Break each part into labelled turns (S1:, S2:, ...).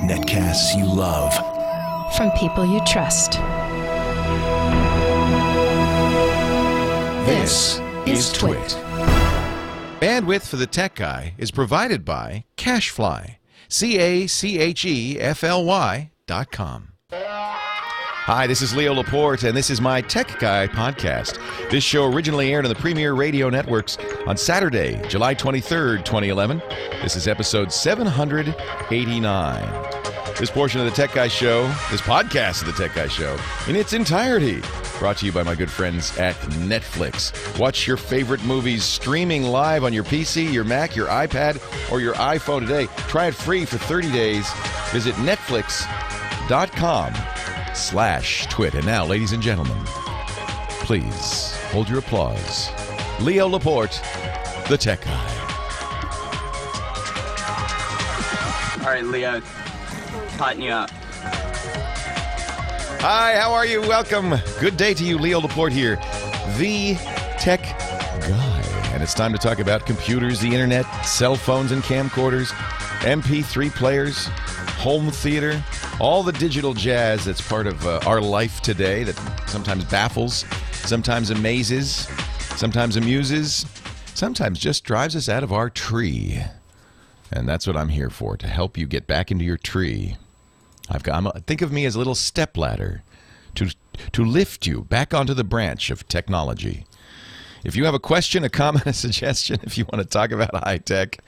S1: Netcasts you love.
S2: From people you trust.
S1: This is TWiT.
S3: Bandwidth for the Tech Guy is provided by Cachefly. CACHEFLY.com. Hi, this is Leo Laporte, and this is my Tech Guy podcast. This show originally aired on the Premier Radio Networks on Saturday, July 23rd, 2011. This is episode 789. This portion of the Tech Guy Show, this podcast of the Tech Guy Show, in its entirety, brought to you by my good friends at Netflix. Watch your favorite movies streaming live on your PC, your Mac, your iPad, or your iPhone today. Try it free for 30 days. Visit netflix.com/twit. And now, ladies and gentlemen, please hold your applause. Leo Laporte, the Tech Guy.
S4: All right, Leo, tighten you up.
S3: Hi, how are you? Welcome. Good day to you. Leo Laporte here, the Tech Guy. And it's time to talk about computers, the internet, cell phones and camcorders, MP3 players, home theater, all the digital jazz that's part of our life today that sometimes baffles, sometimes amazes, sometimes amuses, sometimes just drives us out of our tree. And that's what I'm here for, to help you get back into your tree. Think of me as a little stepladder to lift you back onto the branch of technology. If you have a question, a comment, a suggestion, if you want to talk about high tech,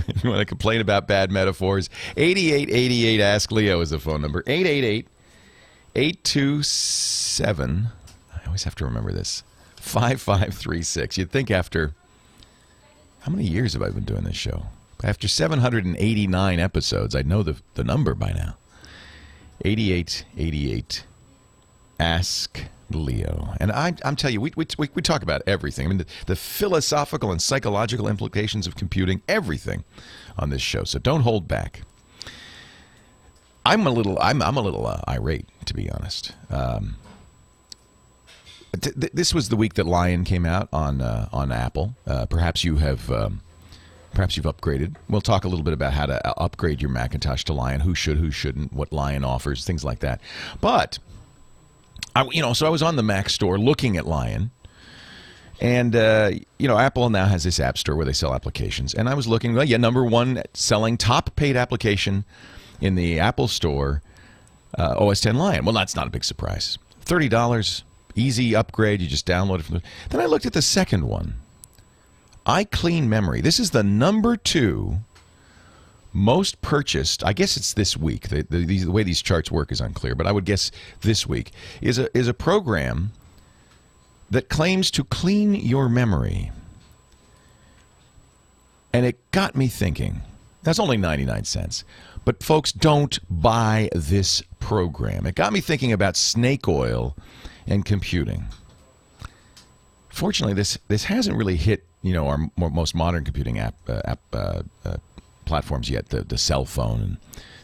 S3: if you want to complain about bad metaphors, 8888 Ask Leo is the phone number. 888-827, I always have to remember this, 5536. You'd think after, how many years have I been doing this show? After 789 episodes, I'd know the number by now. 8888 Ask Leo. And I'm telling you, we talk about everything. I mean, the philosophical and psychological implications of computing, everything on this show. So don't hold back. I'm a little irate, to be honest. This was the week that Lion came out on Apple. Perhaps you've upgraded. We'll talk a little bit about how to upgrade your Macintosh to Lion, who should, who shouldn't, what Lion offers, things like that. But, so I was on the Mac store looking at Lion. And, Apple now has this app store where they sell applications. And I was looking, number one selling top paid application in the Apple store, OS X Lion. Well, that's not a big surprise. $30, easy upgrade. You just download it from Then I looked at the second one. iClean Memory. This is the number 2 most purchased. I guess it's this week. The way these charts work is unclear, but I would guess this week is a program that claims to clean your memory. And it got me thinking. That's only 99 cents. But folks, don't buy this program. It got me thinking about snake oil and computing. Fortunately, this hasn't really hit our most modern computing platforms yet, the cell phone and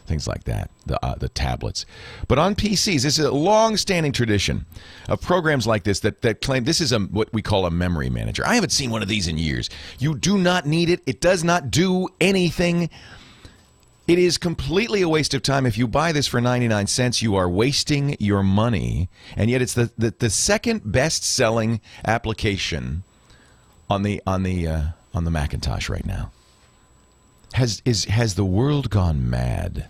S3: things like that, the tablets. But on PCs, this is a long-standing tradition of programs like this that claim this is what we call a memory manager. I haven't seen one of these in years. You do not need it. It does not do anything. It is completely a waste of time. If you buy this for 99 cents, you are wasting your money. And yet it's the second best-selling application on the Macintosh right now. Has the world gone mad?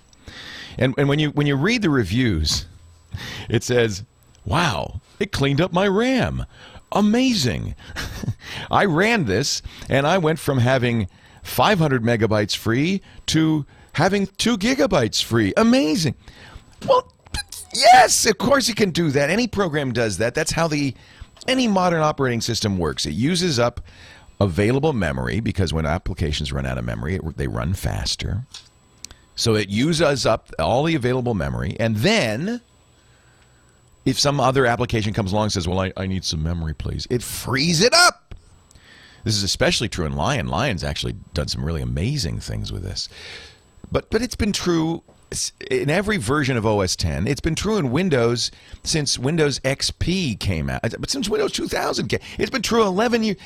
S3: And when you read the reviews, it says, "Wow, it cleaned up my RAM. Amazing." I ran this and I went from having 500 megabytes free to having 2 gigabytes free. Amazing. Well, yes, of course it can do that. Any program does that. That's how any modern operating system works. It uses up available memory because when applications run out of memory, they run faster. So it uses up all the available memory. And then if some other application comes along and says, well, I need some memory, please, it frees it up. This is especially true in Lion. Lion's actually done some really amazing things with this. But it's been true in every version of OS X. It's been true in Windows since Windows XP came out. But since Windows 2000 came, it's been true 11 years.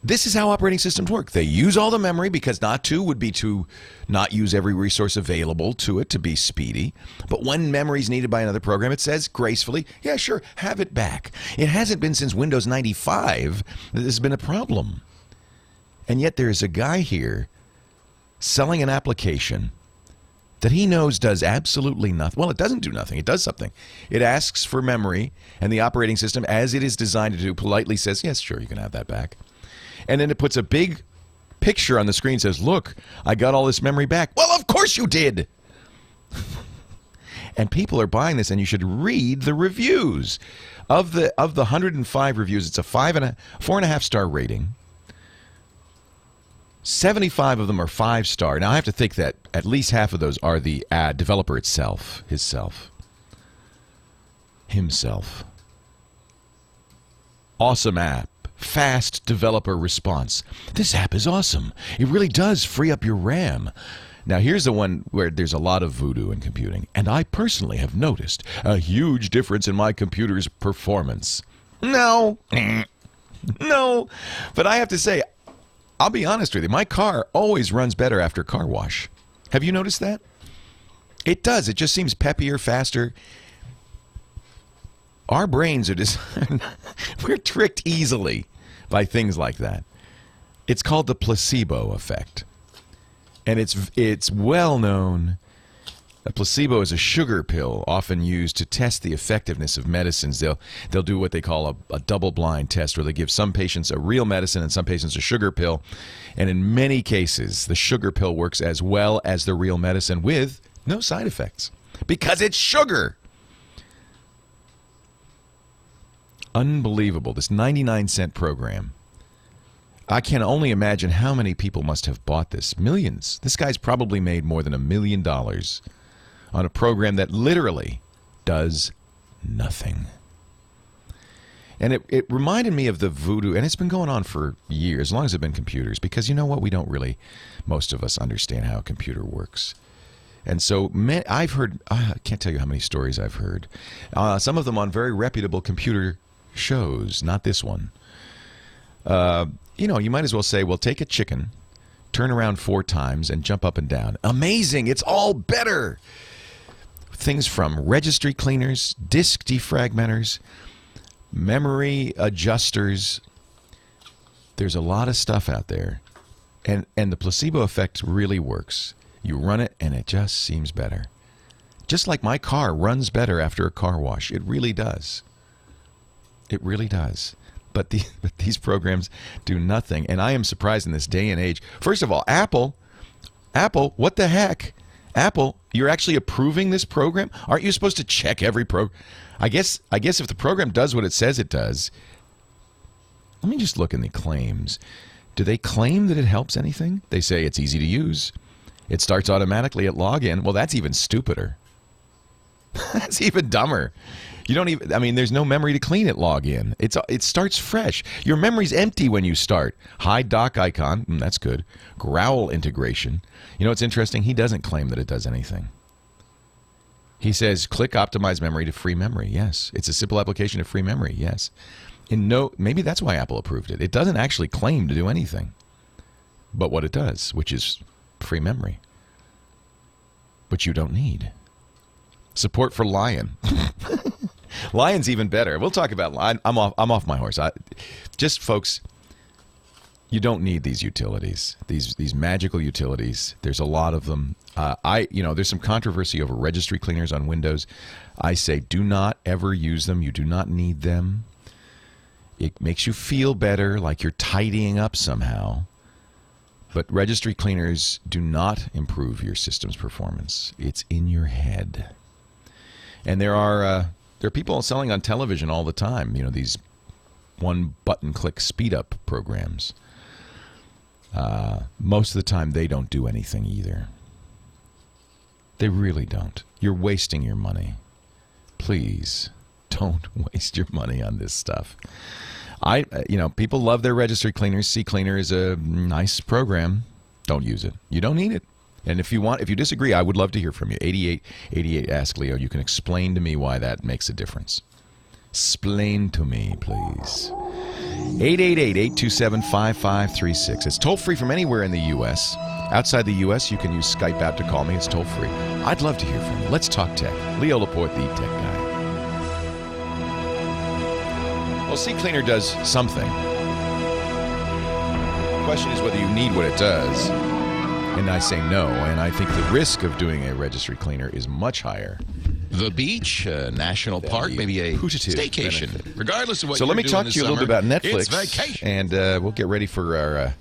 S3: This is how operating systems work. They use all the memory because not to would be to not use every resource available to it to be speedy. But when memory is needed by another program, it says gracefully, yeah, sure, have it back. It hasn't been since Windows 95 that this has been a problem. And yet there is a guy here selling an application that he knows does absolutely nothing. Well, it doesn't do nothing. It does something. It asks for memory, and the operating system, as it is designed to do, politely says, yes, sure, you can have that back. And then it puts a big picture on the screen, says, look, I got all this memory back. Well, of course you did. And people are buying this, and you should read the reviews. Of the 105 reviews, it's a 4.5 star rating. 75 of them are 5-star. Now, I have to think that at least half of those are the developer itself, himself. Awesome app. Fast developer response. This app is awesome. It really does free up your RAM. Now, here's the one where there's a lot of voodoo in computing, and I personally have noticed a huge difference in my computer's performance. No. No. But I have to say, I'll be honest with you, my car always runs better after car wash. Have you noticed that? It does. It just seems peppier, faster. Our brains are just, we're tricked easily by things like that. It's called the placebo effect. And it's well known. A placebo is a sugar pill often used to test the effectiveness of medicines. They'll do what they call a double-blind test, where they give some patients a real medicine and some patients a sugar pill. And in many cases, the sugar pill works as well as the real medicine with no side effects because it's sugar. Unbelievable. This 99-cent program. I can only imagine how many people must have bought this. Millions. This guy's probably made more than $1 million on a program that literally does nothing. And it reminded me of the voodoo, and it's been going on for years, as long as it's been computers, because you know what? We don't really, most of us, understand how a computer works. And so I've heard, I can't tell you how many stories I've heard. Some of them on very reputable computer shows, not this one. You might as well say, well, take a chicken, turn around 4 times, and jump up and down. Amazing! It's all better! Things from registry cleaners, disk defragmenters, memory adjusters. There's a lot of stuff out there. And the placebo effect really works. You run it, and it just seems better. Just like my car runs better after a car wash. It really does. It really does. But these programs do nothing. And I am surprised in this day and age. First of all, Apple, what the heck? Apple, you're actually approving this program? Aren't you supposed to check every program? I guess if the program does what it says it does, let me just look in the claims. Do they claim that it helps anything? They say it's easy to use. It starts automatically at login. Well, that's even stupider. That's even dumber. You don't even, there's no memory to clean at login. It starts fresh. Your memory's empty when you start. Hide dock icon, that's good. Growl integration. You know what's interesting? He doesn't claim that it does anything. He says, click optimize memory to free memory. Yes. It's a simple application of free memory. Yes. Maybe that's why Apple approved it. It doesn't actually claim to do anything. But what it does, which is free memory. But you don't need. Support for Lion. Lion's even better. We'll talk about Lion. I'm off my horse. Folks, you don't need these utilities. These magical utilities. There's a lot of them. There's some controversy over registry cleaners on Windows. I say do not ever use them. You do not need them. It makes you feel better, like you're tidying up somehow. But registry cleaners do not improve your system's performance. It's in your head. And there are people selling on television all the time, these one-button click speed-up programs. Most of the time, they don't do anything either. They really don't. You're wasting your money. Please, don't waste your money on this stuff. People love their registry cleaners. CCleaner is a nice program. Don't use it. You don't need it. And if you disagree, I would love to hear from you. 8888 Ask Leo. You can explain to me why that makes a difference. Explain to me, please. 888-827-5536. It's toll-free from anywhere in the U.S. Outside the U.S., you can use Skype out to call me. It's toll-free. I'd love to hear from you. Let's talk tech. Leo Laporte, the tech guy. Well, CCleaner does something. The question is whether you need what it does. And I say no, and I think the risk of doing a registry cleaner is much higher.
S1: The beach, a national park, maybe a staycation.
S3: Benefit.
S1: Regardless of what
S3: So
S1: you're
S3: let me
S1: doing
S3: talk
S1: this
S3: to you a little bit
S1: summer,
S3: about Netflix,
S1: it's vacation.
S3: and we'll get ready for our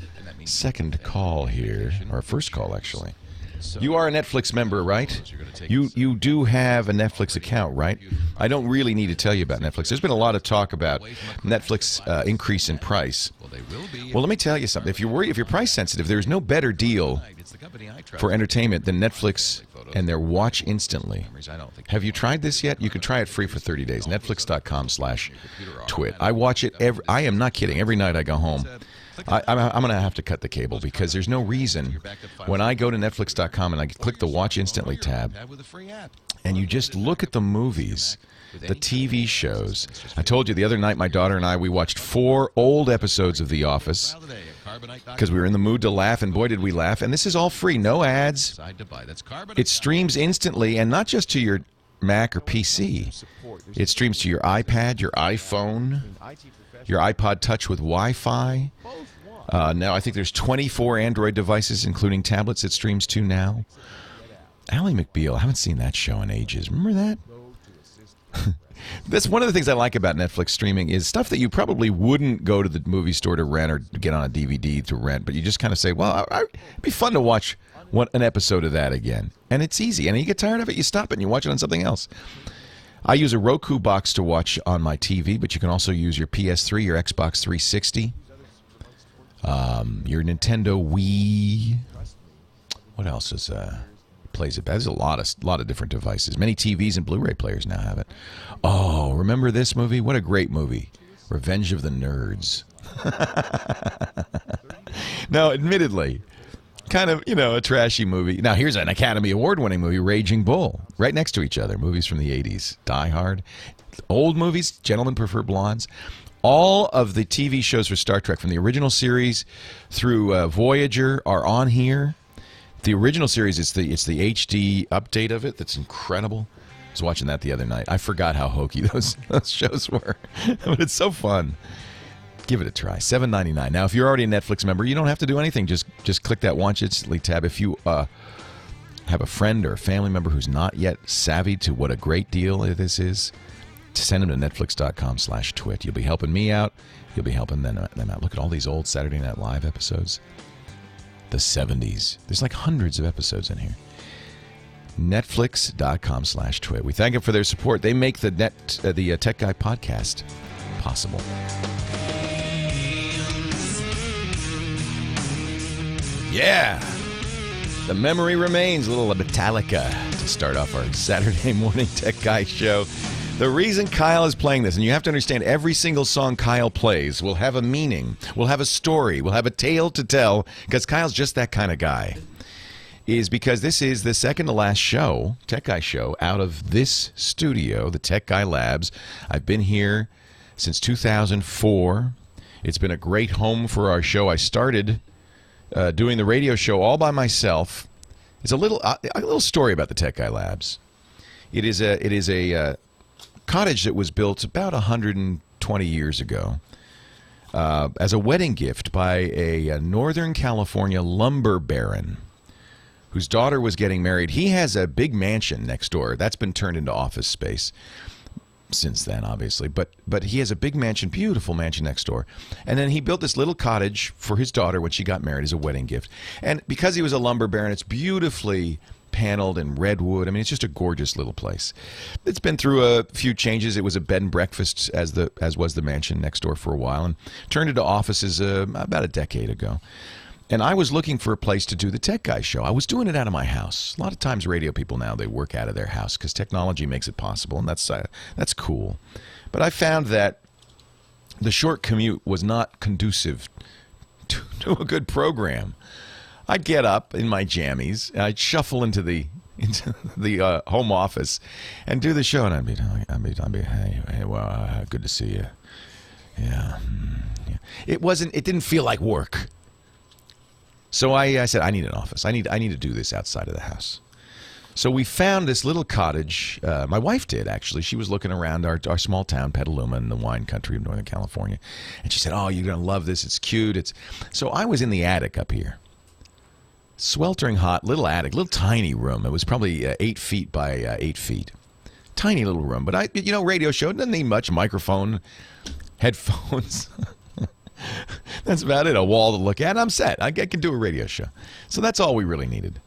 S3: second call here, or first call, actually. You are a Netflix member, right? You do have a Netflix account, right? I don't really need to tell you about Netflix. There's been a lot of talk about Netflix increase in price. Well, let me tell you something. If you're price sensitive, there's no better deal for entertainment than Netflix and their Watch Instantly. Have you tried this yet? You can try it free for 30 days. Netflix.com/twit. I watch it I am not kidding. Every night I go home. I'm going to have to cut the cable because there's no reason when I go to Netflix.com and I click the Watch Instantly tab and you just look at the movies, the TV shows. I told you the other night my daughter and we watched 4 old episodes of The Office because we were in the mood to laugh, and boy did we laugh. And this is all free, no ads. It streams instantly, and not just to your Mac or PC. It streams to your iPad, your iPhone, your iPod Touch with Wi-Fi. Now I think there's 24 Android devices, including tablets, it streams to now. Ally McBeal, I haven't seen that show in ages. Remember that? That's one of the things I like about Netflix streaming is stuff that you probably wouldn't go to the movie store to rent or get on a DVD to rent, but you just kind of say, well, it'd be fun to watch an episode of that again. And it's easy. And you get tired of it, you stop it and you watch it on something else. I use a Roku box to watch on my TV, but you can also use your PS3, your Xbox 360, your Nintendo Wii. What else plays it? There's a lot of different devices. Many TVs and Blu-ray players now have it. Oh, remember this movie? What a great movie. Revenge of the Nerds. Now, admittedly, kind of, a trashy movie. Now, here's an Academy Award-winning movie, Raging Bull, right next to each other. Movies from the 80s. Die Hard. Old movies, Gentlemen Prefer Blondes. All of the TV shows for Star Trek, from the original series through Voyager, are on here. The original series, it's the HD update of it that's incredible. I was watching that the other night. I forgot how hokey those shows were. But it's so fun. Give it a try. $7.99. Now, if you're already a Netflix member, you don't have to do anything. Just click that Watch Instantly tab. If you have a friend or a family member who's not yet savvy to what a great deal this is, send them to netflix.com/twit. You'll be helping me out. You'll be helping them out. Look at all these old Saturday Night Live episodes. The 70s. There's like hundreds of episodes in here. Netflix.com/twit. We thank them for their support. They make the Tech Guy podcast possible. Yeah. The memory remains. A little Metallica to start off our Saturday morning Tech Guy show. The reason Kyle is playing this, and you have to understand every single song Kyle plays will have a meaning, will have a story, will have a tale to tell, because Kyle's just that kind of guy, is because this is the second to last show, Tech Guy show, out of this studio, the Tech Guy Labs. I've been here since 2004. It's been a great home for our show. I started doing the radio show all by myself. It's a little story about the Tech Guy Labs. It is a cottage that was built about 120 years ago as a wedding gift by a Northern California lumber baron whose daughter was getting married. He has a big mansion next door. That's been turned into office space since then, obviously. But he has a big mansion, beautiful mansion next door. And then he built this little cottage for his daughter when she got married as a wedding gift. And because he was a lumber baron, it's beautifully paneled in redwood. I mean, it's just a gorgeous little place. It's been through a few changes. It was a bed and breakfast, as was the mansion next door for a while, and turned into offices about a decade ago. And I was looking for a place to do the Tech Guy show. I was doing it out of my house. A lot of times radio people now, they work out of their house because technology makes it possible, and that's cool. But I found that the short commute was not conducive to a good program. I'd get up in my jammies, and I'd shuffle into the home office and do the show, and I'd be, hey, well, good to see you. Yeah. It didn't feel like work. So I said, I need an office. I need to do this outside of the house. So we found this little cottage. My wife did, actually. She was looking around our small town, Petaluma, in the wine country of Northern California. And she said, oh, you're going to love this. It's cute. So I was in the attic up here. Sweltering hot, little attic, little tiny room. It was probably 8 feet by 8 feet. Tiny little room. But radio show, doesn't need much. Microphone, headphones. That's about it. A wall to look at. I'm set. I can do a radio show. So that's all we really needed.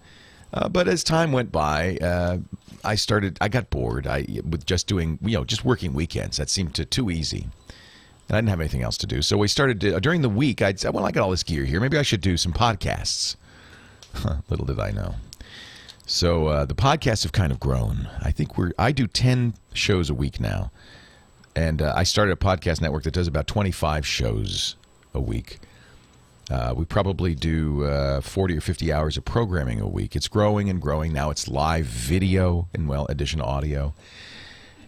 S3: But as time went by, I got bored. With just doing, just working weekends. That seemed too easy. And I didn't have anything else to do. So we started during the week. I'd say, well, I got all this gear here. Maybe I should do some podcasts. Little did I know. So the podcasts have kind of grown. I think I do 10 shows a week now. And I started a podcast network that does about 25 shows a week. We probably do 40 or 50 hours of programming a week. It's growing and growing. Now it's live video and, addition to audio.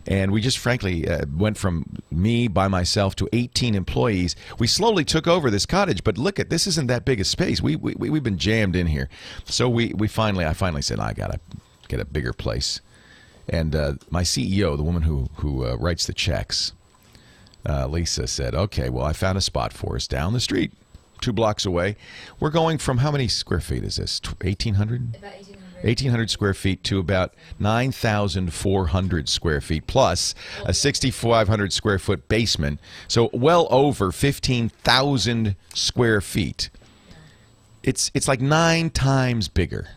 S3: And we just frankly went from me by myself to 18 employees. We slowly took over this cottage, but look this isn't that big a space. We've been jammed in here. So I finally said, I got to get a bigger place. And my CEO, the woman who writes the checks, Lisa, said, okay, well, I found a spot for us down the street. 2 blocks away. We're going from how many square feet is this? 1,800? About 1,800 square feet to about 9,400 square feet plus a 6,500 square foot basement. So well over 15,000 square feet. It's like 9 times bigger.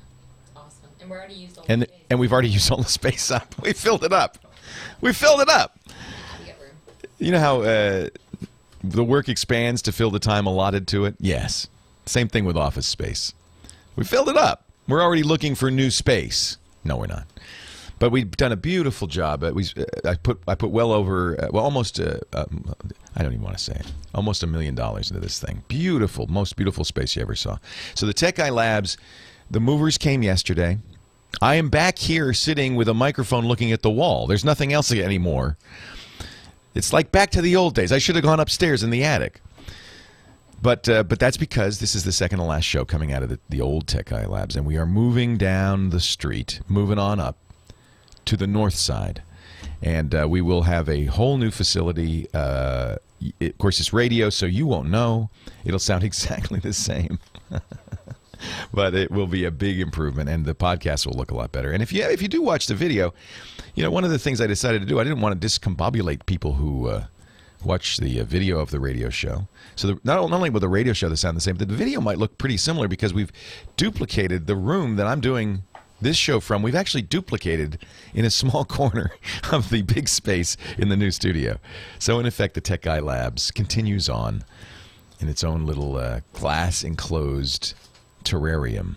S5: Awesome. And we're already used all the space.
S3: And we've already used all the space up. We filled it up. We filled it up.
S5: We got room.
S3: You know how the work expands to fill the time allotted to it? Yes. Same thing with office space. We filled it up. We're already looking for new space. No, we're not. But we've done a beautiful job. I put well over, almost, I don't even want to say it, almost $1 million into this thing. Beautiful, most beautiful space you ever saw. So the Tech Guy Labs, the movers came yesterday. I am back here sitting with a microphone looking at the wall. There's nothing else anymore. It's like back to the old days. I should have gone upstairs in the attic. But that's because this is the second to last show coming out of the old Tech Guy Labs, and we are moving down the street, moving on up to the north side. And we will have a whole new facility. Of course, it's radio, so you won't know. It'll sound exactly the same. But it will be a big improvement, and the podcast will look a lot better. And if you do watch the video, one of the things I decided to do, I didn't want to discombobulate people who watch the video of the radio show. So not only will the radio show sound the same, but the video might look pretty similar because we've duplicated the room that I'm doing this show from. We've actually duplicated in a small corner of the big space in the new studio. So in effect, the Tech Guy Labs continues on in its own little glass-enclosed terrarium.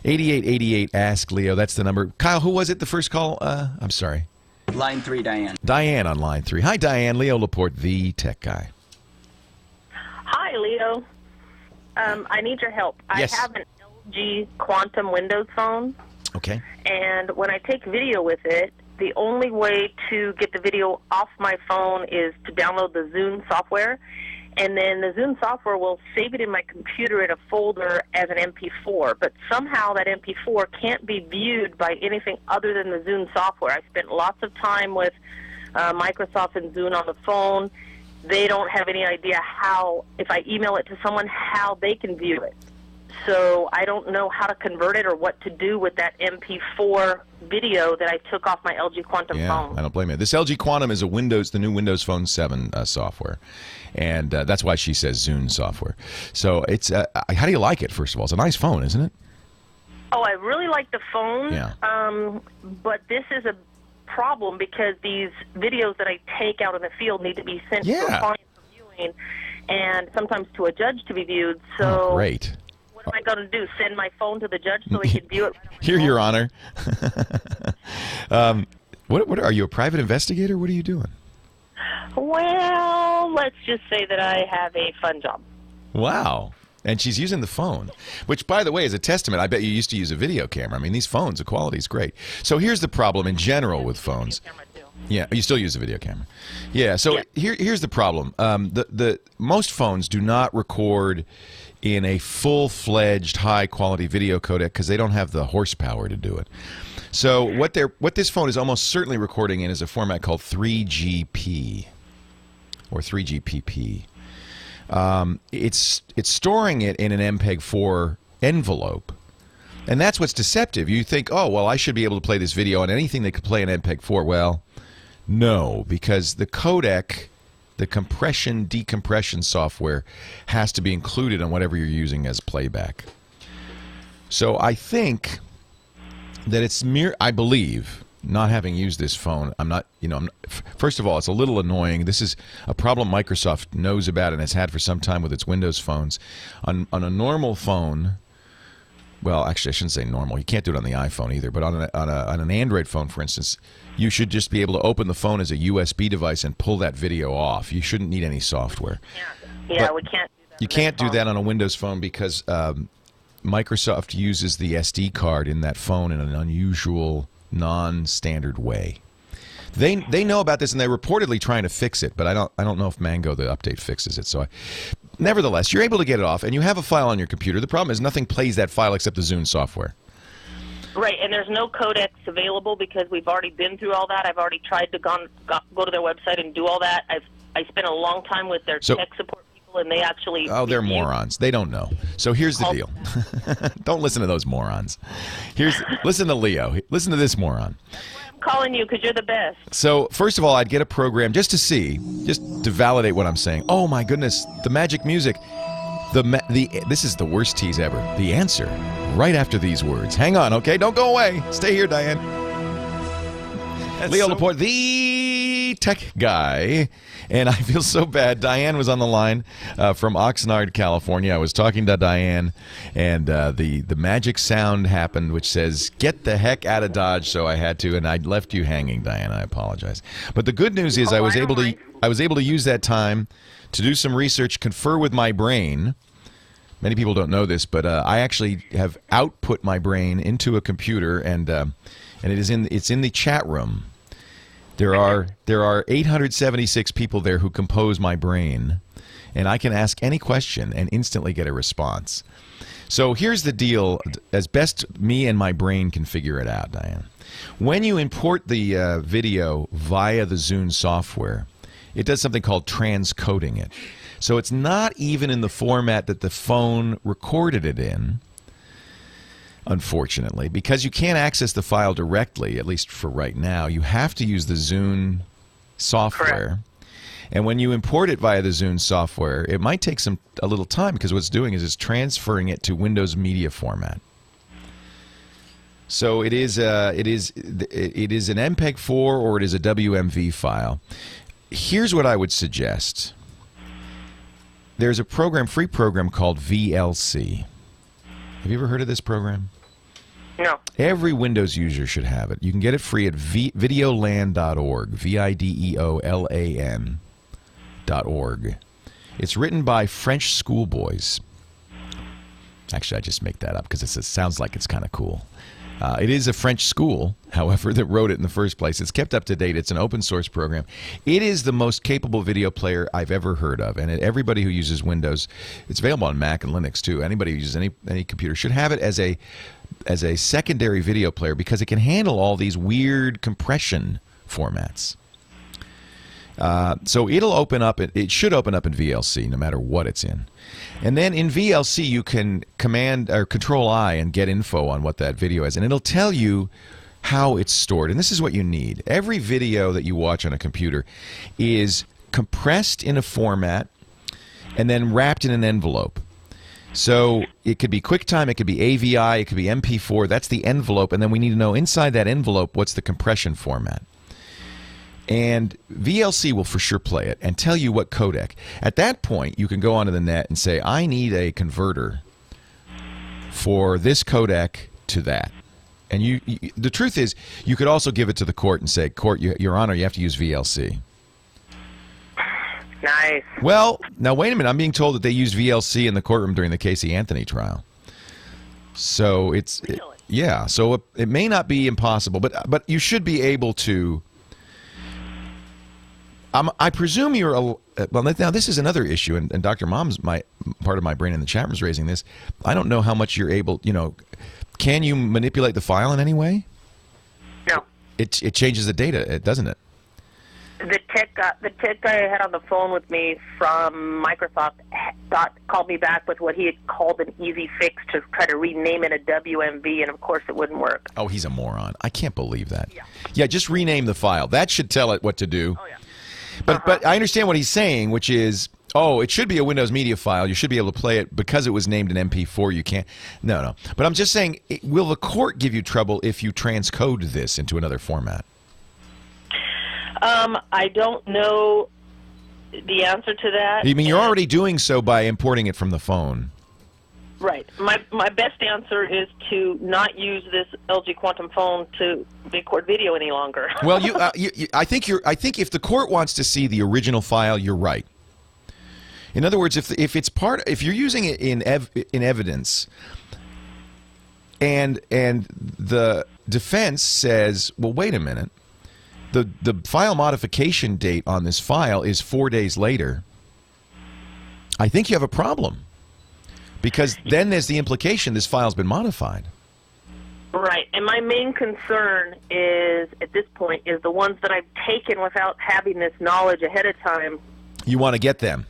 S3: 8888 Ask Leo. That's the number. Kyle, who was it? The first call? I'm sorry.
S4: Line 3, Diane.
S3: Diane on line 3. Hi, Diane. Leo Laporte, the tech guy.
S6: Hi, Leo. I need your help.
S3: Yes.
S6: I have an LG Quantum Windows phone.
S3: Okay.
S6: And when I take video with it, the only way to get the video off my phone is to download the Zune software. And then the Zune software will save it in my computer in a folder as an MP4. But somehow that MP4 can't be viewed by anything other than the Zune software. I spent lots of time with Microsoft and Zune on the phone. They don't have any idea how, if I email it to someone, how they can view it. So I don't know how to convert it or what to do with that MP4 video that I took off my LG Quantum phone.
S3: I don't blame you. This LG Quantum is the new Windows Phone 7 software. And that's why she says Zune software. So it's how do you like it, first of all? It's a nice phone, isn't it?
S6: Oh, I really like the phone.
S3: Yeah.
S6: But this is a problem because these videos that I take out in the field need to be sent to a client for viewing and sometimes to a judge to be viewed. So
S3: great.
S6: What am I going to do? Send my phone to the judge so he can view it?
S3: Here, Your Honor. What are you, a private investigator? What are you doing?
S6: Well, let's just say that I have a fun job.
S3: Wow. And she's using the phone, which, by the way, is a testament. I bet you used to use a video camera. I mean, these phones, the quality is great. So here's the problem in general with phones. Yeah, you still use a video camera. Yeah, so here's the problem. The most phones do not record in a full-fledged, high-quality video codec because they don't have the horsepower to do it. So what this phone is almost certainly recording in is a format called 3GP or 3GPP. It's storing it in an MPEG-4 envelope. And that's what's deceptive. You think, oh, well, I should be able to play this video on anything that could play an MPEG-4. Well, no, because the codec, the compression, decompression software has to be included on whatever you're using as playback. So I think that it's I believe, not having used this phone, first of all, it's a little annoying. This is a problem Microsoft knows about and has had for some time with its Windows phones. On a normal phone, well, actually, I shouldn't say normal. You can't do it on the iPhone either. But on an Android phone, for instance, you should just be able to open the phone as a USB device and pull that video off. You shouldn't need any software.
S6: Yeah, we can't do that.
S3: You can't do that on a Windows phone because Microsoft uses the SD card in that phone in an unusual, non-standard way. They know about this and they're reportedly trying to fix it, but I don't know if Mango, the update, fixes it. So nevertheless, you're able to get it off, and you have a file on your computer. The problem is nothing plays that file except the Zune software.
S6: Right, and there's no codecs available because we've already been through all that. I've already tried to go to their website and do all that. I spent a long time with their tech support people, and they actually...
S3: Oh, they're morons. They don't know. So here's the deal. Don't listen to those morons. Listen to Leo. Listen to this moron.
S6: Calling you because you're the best.
S3: So first of all, I'd get a program just to validate what I'm saying. Oh my goodness, the magic music. This is the worst tease ever. The answer right after these words. Hang on, okay? Don't go away. Stay here, Diane. Leo Laporte, the tech guy. And I feel so bad. Diane was on the line from Oxnard, California. I was talking to Diane, and the magic sound happened, which says, get the heck out of Dodge, so I had to, and I left you hanging, Diane. I apologize. But the good news is I was able to use that time to do some research, confer with my brain. Many people don't know this, but I actually have output my brain into a computer, and it's in the chat room. There are 876 people there who compose my brain, and I can ask any question and instantly get a response. So here's the deal, as best me and my brain can figure it out, Diane. When you import the video via the Zune software, it does something called transcoding it. So it's not even in the format that the phone recorded it in, unfortunately, because you can't access the file directly, at least for right now. You have to use the Zune software. Correct. And when you import it via the Zune software, it might take a little time because what it's doing is it's transferring it to Windows Media format. So it is an MPEG-4 or it is a WMV file. Here's what I would suggest. There's a free program called VLC. Have you ever heard of this program?
S6: No.
S3: Every Windows user should have it. You can get it free at videolan.org, videolan.org. It's written by French schoolboys. Actually, I just make that up because it sounds like it's kind of cool. It is a French school, however, that wrote it in the first place. It's kept up to date. It's an open source program. It is the most capable video player I've ever heard of. And everybody who uses Windows, it's available on Mac and Linux too. Anybody who uses any computer should have it as a secondary video player because it can handle all these weird compression formats. So it'll open up. It should open up in VLC no matter what it's in. And then in VLC, you can command or Control-I and get info on what that video is. And it'll tell you how it's stored. And this is what you need. Every video that you watch on a computer is compressed in a format and then wrapped in an envelope. So it could be QuickTime, it could be AVI, it could be MP4. That's the envelope. And then we need to know inside that envelope what's the compression format. And VLC will for sure play it and tell you what codec. At that point, you can go onto the net and say, I need a converter for this codec to that. And the truth is, you could also give it to the court and say, Court, Your Honor, you have to use VLC.
S6: Nice.
S3: Well, now wait a minute. I'm being told that they used VLC in the courtroom during the Casey Anthony trial. So
S6: Really?
S3: yeah. So it may not be impossible, but you should be able to I presume you're well. Now this is another issue, and Dr. Mom's part of my brain in the chat room is raising this. I don't know how much you're able. Can you manipulate the file in any way?
S6: No.
S3: It changes the data, doesn't it?
S6: The tech guy I had on the phone with me from Microsoft called me back with what he had called an easy fix to try to rename it a WMV, and of course it wouldn't work.
S3: Oh, he's a moron. I can't believe that. Yeah, just rename the file. That should tell it what to do.
S6: Oh, yeah.
S3: But I understand what he's saying, which is, it should be a Windows Media file. You should be able to play it because it was named an MP4. You can't. No. But I'm just saying, will the court give you trouble if you transcode this into another format?
S6: I don't know the answer to that.
S3: I mean, you're already doing so by importing it from the phone.
S6: Right. My best answer is to not use this LG Quantum phone to record video any longer.
S3: Well, I think if the court wants to see the original file, you're right. In other words, if you're using it in evidence, and the defense says, well, wait a minute. The file modification date on this file is 4 days later. I think you have a problem. Because then there's the implication this file's been modified.
S6: Right. And my main concern is, at this point, is the ones that I've taken without having this knowledge ahead of time.
S3: You want to get them.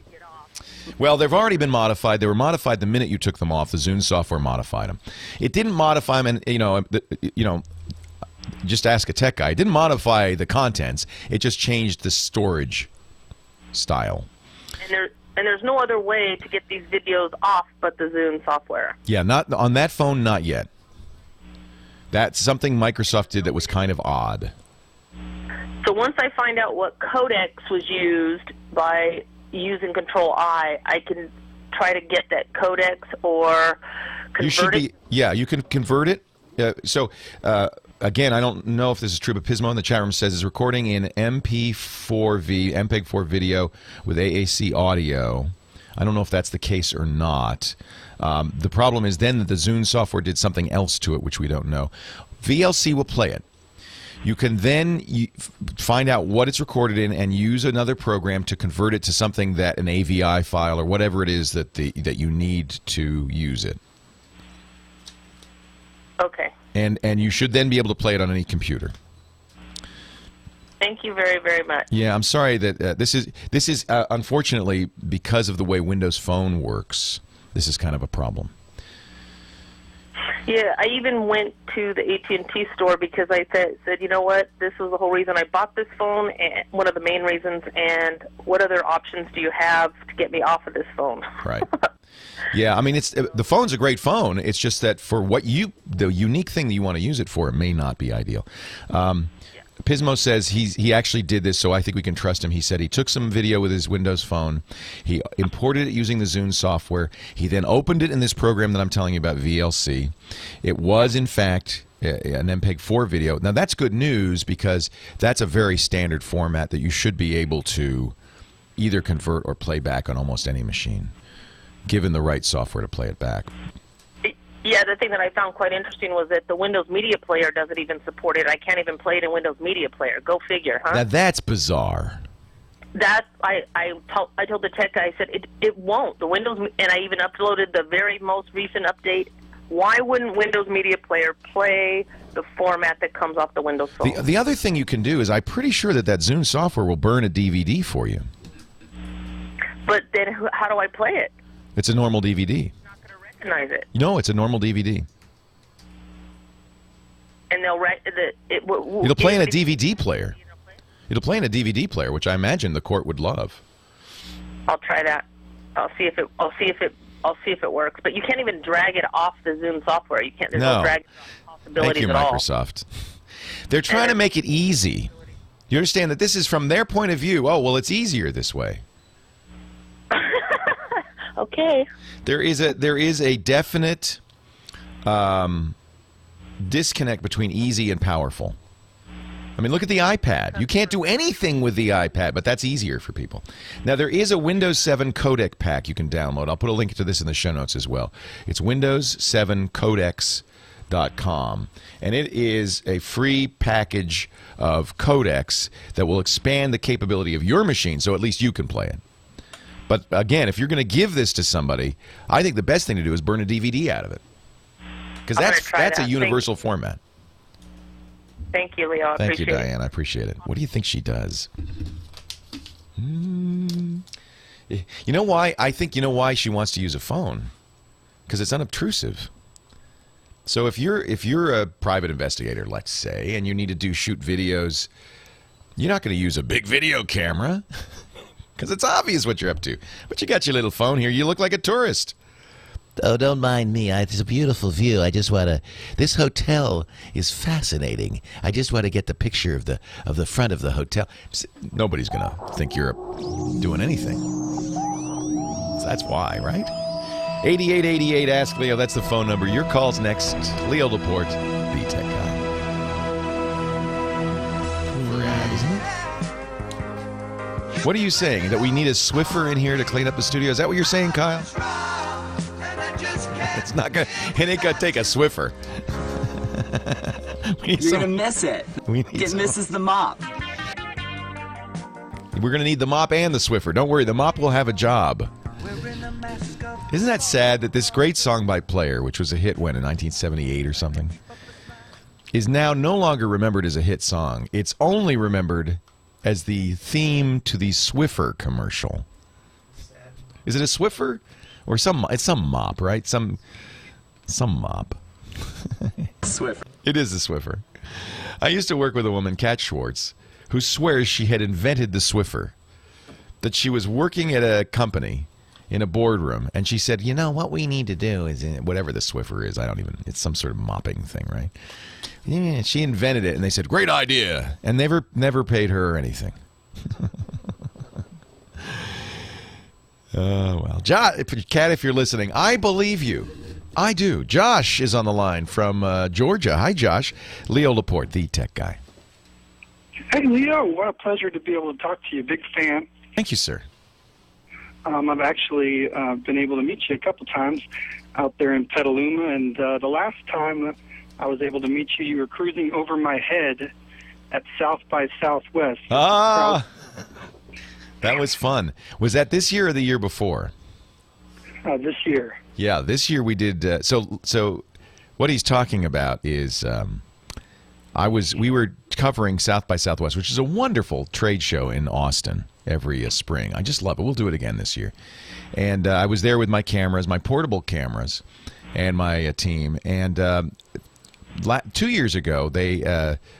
S3: Well, they've already been modified. They were modified the minute you took them off. The Zune software modified them. It didn't modify them, and, just ask a tech guy. It didn't modify the contents. It just changed the storage style.
S6: And there's no other way to get these videos off but the Zune software.
S3: Yeah, not on that phone, not yet. That's something Microsoft did that was kind of odd.
S6: So once I find out what codecs was used by using Control-I, I can try to get that codecs or convert it?
S3: Yeah, you can convert it. Again, I don't know if this is true, but Pismo in the chat room says is recording in MPEG-4 video with AAC audio. I don't know if that's the case or not. The problem is then that the Zune software did something else to it, which we don't know. VLC will play it. You can then find out what it's recorded in and use another program to convert it to something that an AVI file or whatever it is that you need to use it.
S6: Okay.
S3: And you should then be able to play it on any computer.
S6: Thank you very, very much.
S3: Yeah, I'm sorry that this is unfortunately, because of the way Windows Phone works, this is kind of a problem.
S6: Yeah, I even went to the AT&T store because I said, you know what, this was the whole reason I bought this phone, and one of the main reasons, and what other options do you have to get me off of this phone?
S3: Right. Yeah, I mean, the phone's a great phone. It's just that for the unique thing that you want to use it for, it may not be ideal. Pismo says he actually did this, so I think we can trust him. He said he took some video with his Windows phone. He imported it using the Zune software. He then opened it in this program that I'm telling you about, VLC. It was, in fact, an MPEG-4 video. Now, that's good news because that's a very standard format that you should be able to either convert or play back on almost any machine, given the right software to play it back.
S6: Yeah, the thing that I found quite interesting was that the Windows Media Player doesn't even support it. I can't even play it in Windows Media Player. Go figure, huh?
S3: Now, that's bizarre.
S6: That I told the tech guy, I said, it won't. The Windows, and I even uploaded the very most recent update. Why wouldn't Windows Media Player play the format that comes off the Windows phone?
S3: The other thing you can do is I'm pretty sure that Zune software will burn a DVD for you.
S6: But then how do I play it?
S3: It's a normal DVD.
S6: Recognize it.
S3: No, it's a normal DVD.
S6: And they'll
S3: it'll play in a DVD player. It'll play in a DVD player, which I imagine the court would love.
S6: I'll try that. I'll see if it works. But you can't even drag it off the Zune software. You can't. There's no drag possibilities at all.
S3: Thank you, Microsoft. They're trying to make it easy. You understand that this is from their point of view. Oh, well, it's easier this way.
S6: Okay.
S3: There is a definite disconnect between easy and powerful. I mean, look at the iPad. You can't do anything with the iPad, but that's easier for people. Now, there is a Windows 7 codec pack you can download. I'll put a link to this in the show notes as well. It's Windows 7 codecs TWiT.com, and it is a free package of codecs that will expand the capability of your machine so at least you can play it. But again, if you're going to give this to somebody, I think the best thing to do is burn a DVD out of it, because that's a universal format.
S6: Thank you, Leo.
S3: Thank you, Diane. I appreciate it. What do you think she does? You know why? I think you know why she wants to use a phone, because it's unobtrusive. So if you're a private investigator, let's say, and you need to shoot videos, you're not going to use a big video camera because it's obvious what you're up to. But you got your little phone here. You look like a tourist.
S7: Oh, don't mind me. It's a beautiful view. I just want to. This hotel is fascinating. I just want to get the picture of the front of the hotel.
S3: Nobody's going to think you're doing anything. So that's why, right? 8888 Ask Leo. That's the phone number. Your call's next. Leo Laporte, the tech guy. Rad, isn't it? What are you saying? That we need a Swiffer in here to clean up the studio? Is that what you're saying, Kyle? It's not gonna. It ain't gonna take a Swiffer.
S8: You're gonna miss it. It misses the mop.
S3: We're gonna need the mop and the Swiffer. Don't worry, the mop will have a job. Isn't that sad that this great song by Player, which was a hit when in 1978 or something, is now no longer remembered as a hit song? It's only remembered as the theme to the Swiffer commercial. Is it a Swiffer? Or it's some mop, right? Some mop.
S8: Swiffer.
S3: It is a Swiffer. I used to work with a woman, Kat Schwartz, who swears she had invented the Swiffer. That she was working at a company in a boardroom, and she said, you know, what we need to do is, whatever the Swiffer is, it's some sort of mopping thing, right? Yeah, she invented it, and they said, great idea, and never paid her anything. Oh, well. Kat, if you're listening, I believe you. I do. Josh is on the line from Georgia. Hi, Josh. Leo Laporte, the tech guy.
S9: Hey, Leo. What a pleasure to be able to talk to you. Big fan.
S3: Thank you, sir.
S9: I've actually been able to meet you a couple times out there in Petaluma, and the last time I was able to meet you, you were cruising over my head at South by Southwest.
S3: Ah! That was fun. Was that this year or the year before?
S9: This year.
S3: Yeah, this year we did. So what he's talking about is we were covering South by Southwest, which is a wonderful trade show in Austin every spring. I just love it. We'll do it again this year. And I was there with my cameras, my portable cameras, and my team. And 2 years ago,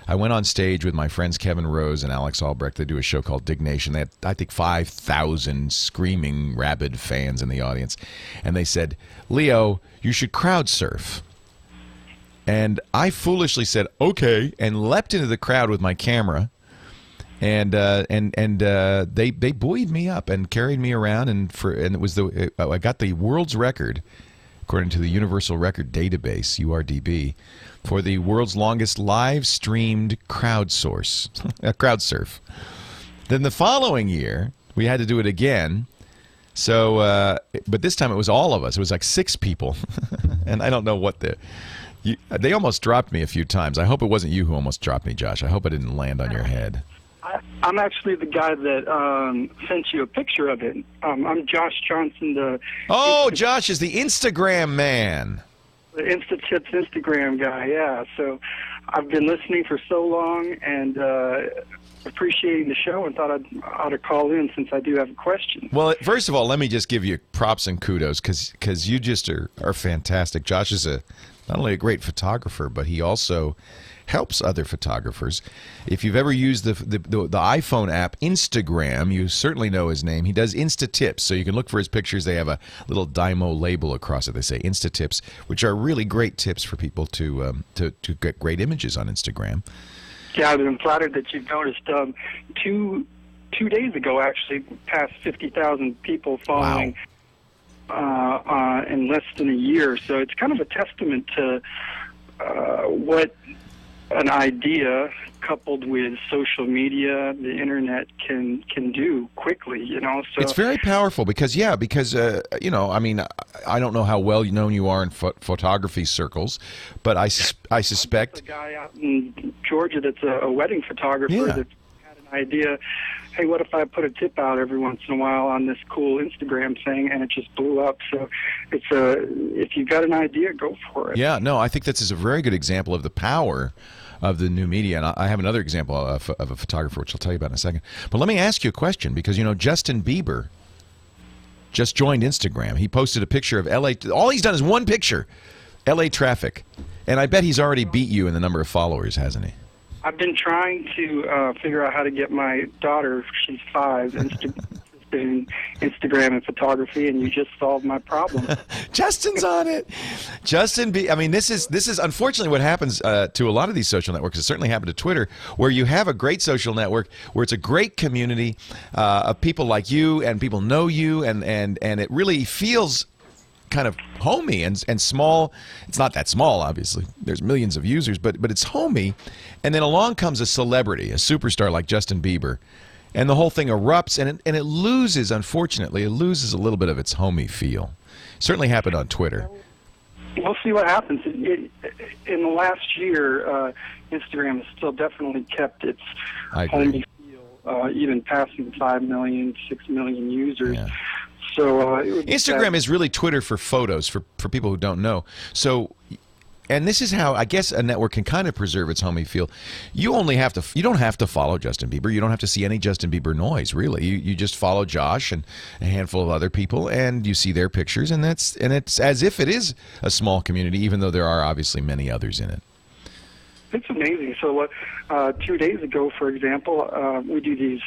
S3: I went on stage with my friends Kevin Rose and Alex Albrecht. They do a show called Dig Nation. They had, I think, 5,000 screaming, rabid fans in the audience. And they said, Leo, you should crowd surf. And I foolishly said, okay, and leapt into the crowd with my camera. And they buoyed me up and carried me around. And it was I got the world's record, according to the Universal Record Database, URDB, for the world's longest live-streamed crowd surf. Then the following year, we had to do it again. So, but this time it was all of us. It was like 6 people. And I don't know what they almost dropped me a few times. I hope it wasn't you who almost dropped me, Josh. I hope I didn't land on your head.
S9: I'm actually the guy that sent you a picture of it. I'm Josh Johnson.
S3: Josh is the Instagram man.
S9: The InstaTips Instagram guy, yeah. So I've been listening for so long and appreciating the show and thought I ought to call in since I do have a question.
S3: Well, first of all, let me just give you props and kudos because you just are fantastic. Josh is not only a great photographer, but he also helps other photographers. If you've ever used the iPhone app Instagram, you certainly know his name. He does InstaTips, so you can look for his pictures. They have a little Dymo label across it. They say InstaTips, which are really great tips for people to get great images on Instagram.
S9: Yeah, I've been flattered that you've noticed. 2 days ago, actually, past 50,000 people following. Wow. In less than a year. So it's kind of a testament to what an idea coupled with social media, the internet can do quickly, So
S3: it's very powerful because I mean, I don't know how well known you are in photography circles, but I suspect
S9: a guy out in Georgia that's a wedding photographer that had an idea. Hey, what if I put a tip out every once in a while on this cool Instagram thing, and it just blew up? So if you've got an idea, go for it.
S3: Yeah, no, I think this is a very good example of the power of the new media. And I have another example of a photographer, which I'll tell you about in a second. But let me ask you a question, because, Justin Bieber just joined Instagram. He posted a picture of L.A. All he's done is one picture, L.A. traffic. And I bet he's already beat you in the number of followers, hasn't he?
S9: I've been trying to figure out how to get my daughter, she's 5, in Instagram and photography, and you just solved my problem.
S3: Justin's on it. I mean, this is unfortunately what happens to a lot of these social networks. It certainly happened to Twitter, where you have a great social network, where it's a great community of people like you, and people know you, and it really feels kind of homey and small. It's not that small, obviously. There's millions of users, but it's homey. And then along comes a celebrity, a superstar like Justin Bieber, and the whole thing erupts, and it loses, unfortunately, a little bit of its homey feel. Certainly happened on Twitter.
S9: We'll see what happens. In the last year, Instagram has still definitely kept its homey feel, even passing 5 million, 6 million users.
S3: Yeah.
S9: So
S3: Instagram is really Twitter for photos, for people who don't know. So, and this is how I guess a network can kind of preserve its homey feel. You don't have to follow Justin Bieber. You don't have to see any Justin Bieber noise, really. You just follow Josh and a handful of other people, and you see their pictures, and it's as if it is a small community, even though there are obviously many others in it.
S9: It's amazing. So 2 days ago, for example, we do these,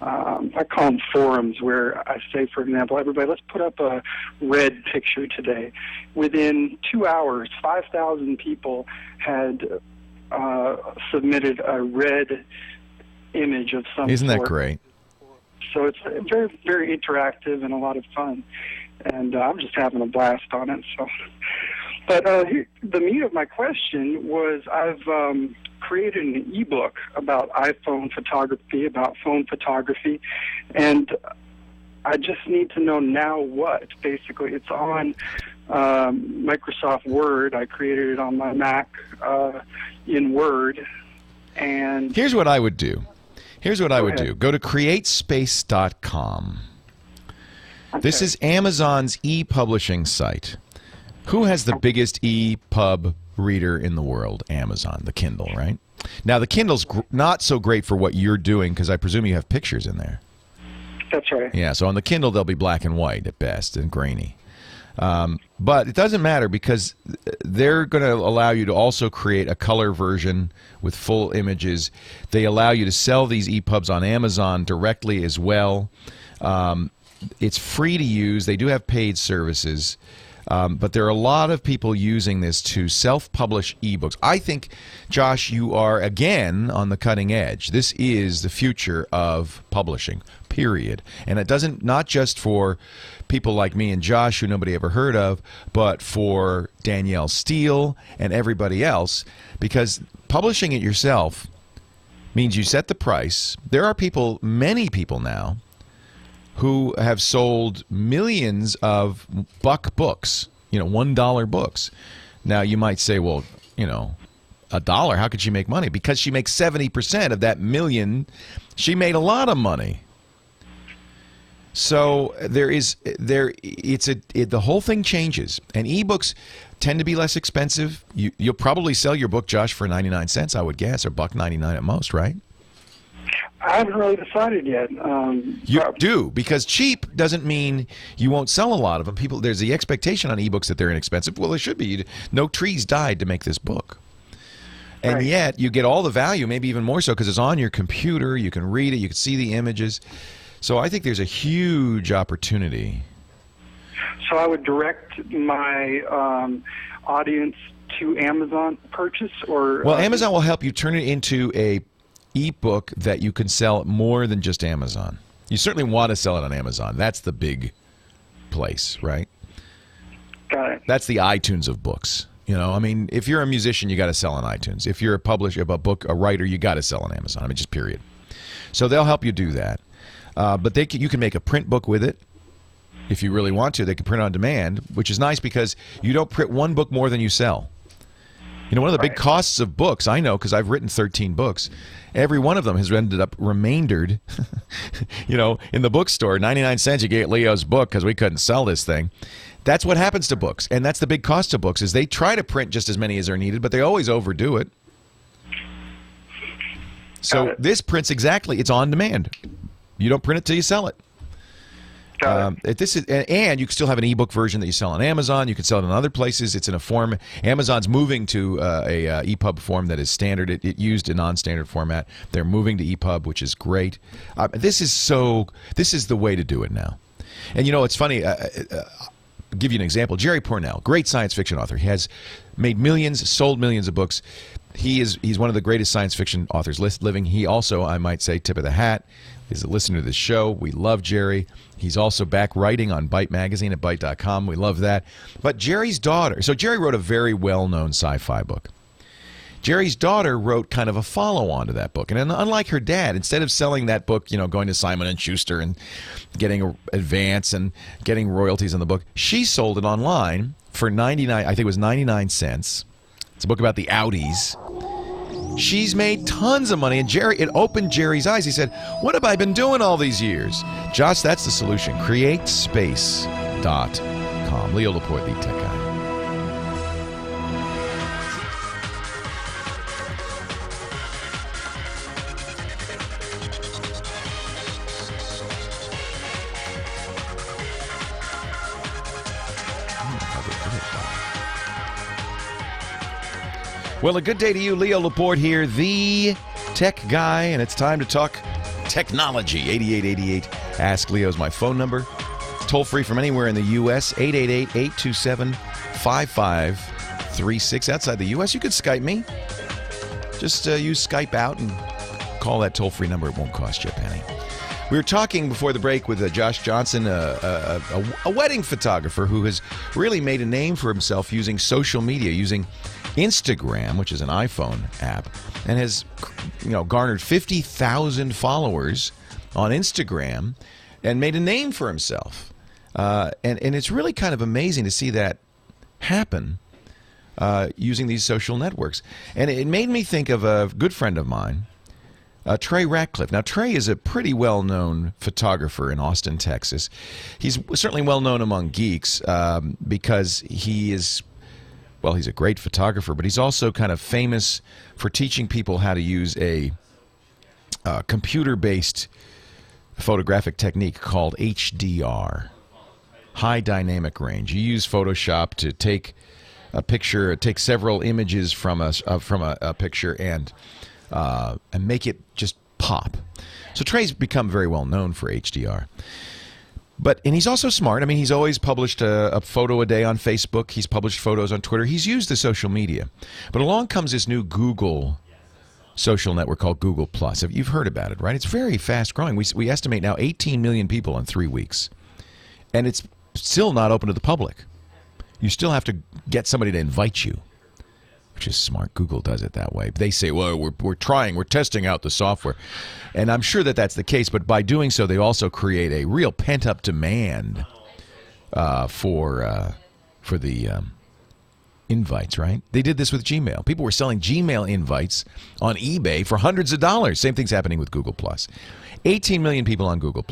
S9: I call them forums, where I say, for example, everybody, let's put up a red picture today. Within 2 hours, 5,000 people had submitted a red image of some
S3: Isn't
S9: sort.
S3: that great?
S9: So it's very, very interactive and a lot of fun. And I'm just having a blast on it. So, but the meat of my question was, I've created an ebook about iPhone photography, about phone photography, and I just need to know now what. Basically, it's on Microsoft Word. I created it on my Mac in Word. And
S3: here's what I would do. Go to createspace.com. Okay. This is Amazon's e-publishing site. Who has the biggest e-pub reader in the world? Amazon, the Kindle, right? Now, the Kindle's not so great for what you're doing, because I presume you have pictures in there.
S9: That's right.
S3: Yeah, so on the Kindle, they'll be black and white at best and grainy. But it doesn't matter, because they're going to allow you to also create a color version with full images. They allow you to sell these EPUBs on Amazon directly as well. It's free to use. They do have paid services. But there are a lot of people using this to self-publish ebooks. I think, Josh, you are, again, on the cutting edge. This is the future of publishing, period. And it doesn't, not just for people like me and Josh, who nobody ever heard of, but for Danielle Steele and everybody else, because publishing it yourself means you set the price. There are people, many people now, who have sold millions of buck books, $1 books. Now, you might say, well, $1, how could she make money? Because she makes 70% of that million. She made a lot of money. So the whole thing changes, and ebooks tend to be less expensive. You'll probably sell your book, Josh, for 99 cents, I would guess, or $1.99 at most, right?
S9: I haven't really decided yet.
S3: You do, because cheap doesn't mean you won't sell a lot of them. There's the expectation on ebooks that they're inexpensive. Well, they should be. No trees died to make this book. And
S9: right.
S3: Yet you get all the value, maybe even more so, because it's on your computer. You can read it. You can see the images. So I think there's a huge opportunity.
S9: So I would direct my audience to Amazon purchase? Well,
S3: Amazon will help you turn it into a ebook that you can sell more than just Amazon. You certainly want to sell it on Amazon. That's the big place, right?
S9: Got it.
S3: That's the iTunes of books. You know, I mean, if you're a musician, you got to sell on iTunes. If you're a publisher, a writer, you got to sell on Amazon. I mean, just period. So they'll help you do that. But you can make a print book with it if you really want to. They can print on demand, which is nice because you don't print one book more than you sell. You know, one of the big costs of books, I know because I've written 13 books, every one of them has ended up remaindered, you know, in the bookstore. 99 cents you get Leo's book because we couldn't sell this thing. That's what happens to books. And that's the big cost of books is they try to print just as many as are needed, but they always overdo it. So this prints exactly. It's on demand. You don't print it till you sell it. And you can still have an ebook version that you sell on Amazon. You can sell it in other places. It's in a form. Amazon's moving to a EPUB form that is standard. It used a non-standard format. They're moving to EPUB, which is great. This is the way to do it now. And you know, it's funny. I'll give you an example. Jerry Pournelle, great science fiction author. He has made millions, sold millions of books. He's one of the greatest science fiction authors living. He also, I might say, tip of the hat, is a listener to this show. We love Jerry. He's also back writing on Byte magazine at Byte.com. We love that. But Jerry's daughter, so Jerry wrote a very well-known sci-fi book. Jerry's daughter wrote kind of a follow-on to that book. And unlike her dad, instead of selling that book, you know, going to Simon & Schuster and getting an advance and getting royalties on the book, she sold it online for 99, I think it was 99 cents. It's a book about the Audis. She's made tons of money, and it opened Jerry's eyes. He said, what have I been doing all these years? Josh, that's the solution. CreateSpace.com. Leo Laporte, the tech guy. Well, a good day to you. Leo Laporte here, the tech guy, and it's time to talk technology. 8888 Ask Leo is my phone number. Toll free from anywhere in the U.S. 888-827-5536. Outside the U.S., you could Skype me. Just use Skype out and call that toll free number. It won't cost you a penny. We were talking before the break with Josh Johnson, a wedding photographer who has really made a name for himself using social media, using Instagram, which is an iPhone app, and has, you know, garnered 50,000 followers on Instagram and made a name for himself. And it's really kind of amazing to see that happen using these social networks. And it made me think of a good friend of mine, Trey Ratcliffe. Now, Trey is a pretty well-known photographer in Austin, Texas. He's certainly well-known among geeks because he's a great photographer, but he's also kind of famous for teaching people how to use a computer-based photographic technique called HDR, high dynamic range. You use Photoshop to take a picture, take several images from a picture and make it just pop. So Trey's become very well known for HDR. And he's also smart. I mean, he's always published a photo a day on Facebook. He's published photos on Twitter. He's used the social media. But along comes this new Google social network called Google+. You've heard about it, right? It's very fast growing. We estimate now 18 million people in 3 weeks. And it's still not open to the public. You still have to get somebody to invite you, which is smart. Google does it that way. They say, well, we're testing out the software. And I'm sure that that's the case, but by doing so, they also create a real pent-up demand for the invites, right? They did this with Gmail. People were selling Gmail invites on eBay for hundreds of dollars. Same thing's happening with Google+. 18 million people on Google+.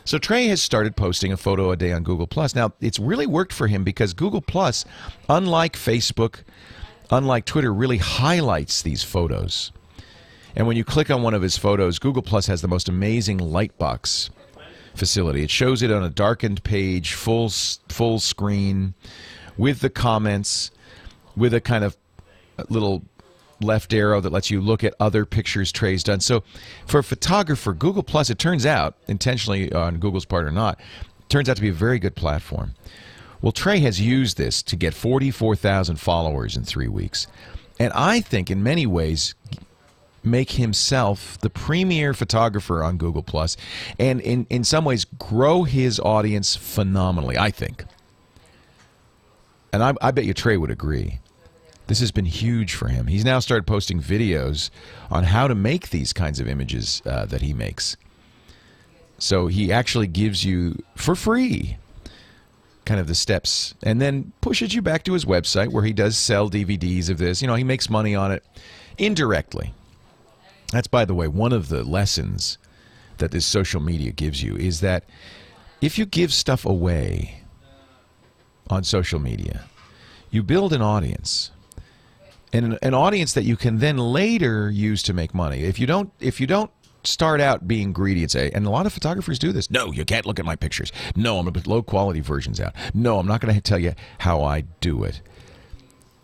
S3: So Trey has started posting a photo a day on Google+. Now, it's really worked for him because Google+, unlike Facebook, unlike Twitter, really highlights these photos. And when you click on one of his photos, Google Plus has the most amazing lightbox facility. It shows it on a darkened page, full screen, with the comments, with a kind of little left arrow that lets you look at other pictures Trey's done. So for a photographer, Google Plus, it turns out, intentionally on Google's part or not, turns out to be a very good platform. Well, Trey has used this to get 44,000 followers in 3 weeks. And I think in many ways make himself the premier photographer on Google+, and in some ways grow his audience phenomenally, I think. And I bet you Trey would agree. This has been huge for him. He's now started posting videos on how to make these kinds of images that he makes. So he actually gives you, for free, kind of the steps, and then pushes you back to his website where he does sell DVDs of this. You know, he makes money on it indirectly. That's, by the way, one of the lessons that this social media gives you, is that if you give stuff away on social media, you build an audience, and an audience that you can then later use to make money. If you don't start out being greedy and say, and a lot of photographers do this, no, you can't look at my pictures. No, I'm going to put low quality versions out. No, I'm not going to tell you how I do it.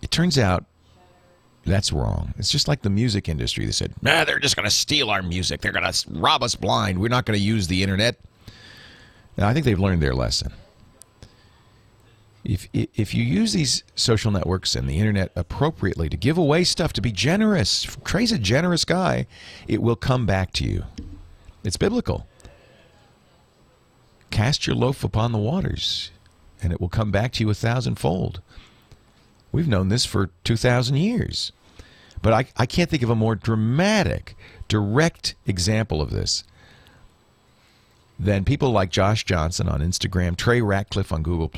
S3: It turns out that's wrong. It's just like the music industry. They said, they're just going to steal our music. They're going to rob us blind. We're not going to use the internet. Now, I think they've learned their lesson. If you use these social networks and the internet appropriately to give away stuff, to be generous, Trey's a generous guy, it will come back to you. It's biblical. Cast your loaf upon the waters, and it will come back to you 1,000-fold. We've known this for 2,000 years. But I can't think of a more dramatic, direct example of this than people like Josh Johnson on Instagram, Trey Ratcliffe on Google+,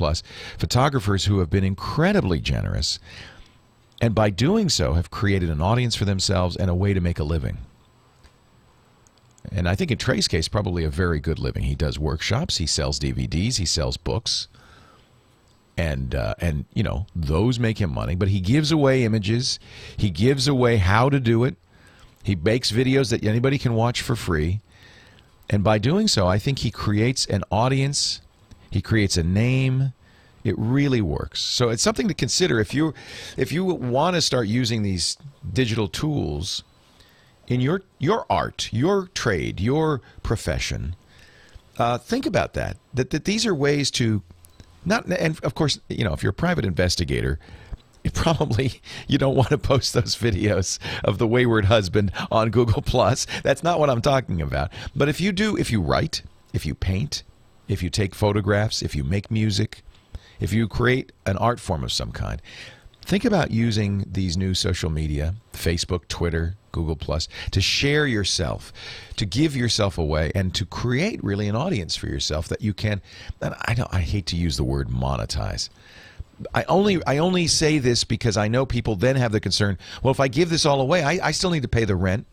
S3: photographers who have been incredibly generous, and by doing so have created an audience for themselves and a way to make a living. And I think in Trey's case, probably a very good living. He does workshops, he sells DVDs, he sells books, and you know, those make him money. But he gives away images, he gives away how to do it, he makes videos that anybody can watch for free. And by doing so, I think he creates an audience, he creates a name. It really works. So it's something to consider if you want to start using these digital tools in your art, your trade, your profession. Think about that. That these are ways to not, and of course, you know, if you're a private investigator, you don't want to post those videos of the wayward husband on Google+. That's not what I'm talking about. But if you do, if you write, if you paint, if you take photographs, if you make music, if you create an art form of some kind, think about using these new social media, Facebook, Twitter, Google+, to share yourself, to give yourself away, and to create really an audience for yourself that you can, and I hate to use the word monetize. I only say this because I know people then have the concern, well, if I give this all away, I still need to pay the rent.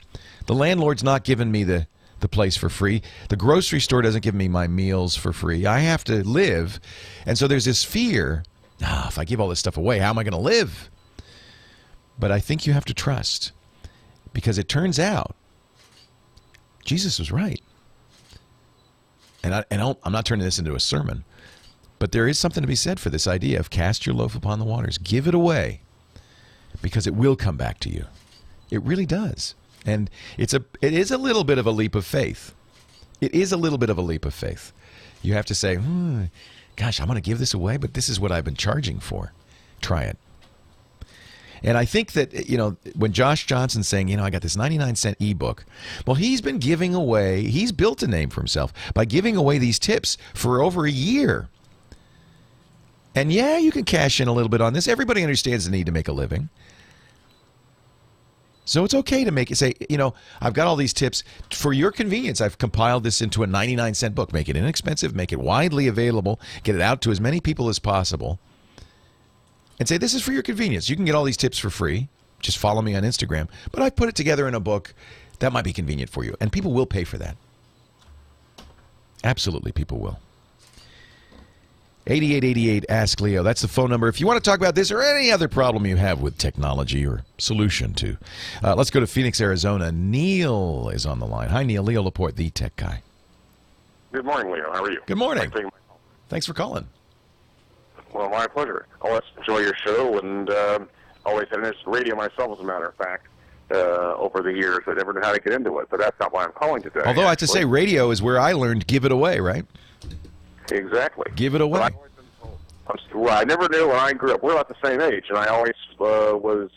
S3: The landlord's not giving me the place for free. The grocery store doesn't give me my meals for free. I have to live. And so there's this fear, if I give all this stuff away, how am I going to live? But I think you have to trust, because it turns out Jesus was right. And I'm not turning this into a sermon, but there is something to be said for this idea of cast your loaf upon the waters. Give it away, because it will come back to you. It really does. And it is a little bit of a leap of faith. It is a little bit of a leap of faith. You have to say, gosh, I'm going to give this away, but this is what I've been charging for. Try it. And I think that, you know, when Josh Johnson's saying, you know, I got this 99-cent ebook, well, he's been giving away, he's built a name for himself by giving away these tips for over a year. And yeah, you can cash in a little bit on this. Everybody understands the need to make a living. So it's okay to say, you know, I've got all these tips for your convenience. I've compiled this into a 99-cent book. Make it inexpensive, make it widely available, get it out to as many people as possible. And say, this is for your convenience. You can get all these tips for free. Just follow me on Instagram. But I put it together in a book that might be convenient for you. And people will pay for that. Absolutely, people will. 8888 Ask Leo. That's the phone number. If you want to talk about this or any other problem you have with technology or solution to. Let's go to Phoenix, Arizona. Neil is on the line. Hi, Neil. Leo Laporte, the tech guy.
S10: Good morning, Leo. How are you?
S3: Good morning. Thanks for calling.
S10: Well, my pleasure. I always enjoy your show, and always had an interest in radio myself, as a matter of fact, over the years. I never knew how to get into it, but that's not why I'm calling today.
S3: Although I have to say, radio is where I learned give it away, right?
S10: Exactly.
S3: Give it away.
S10: I never knew when I grew up. We're about the same age, and I always was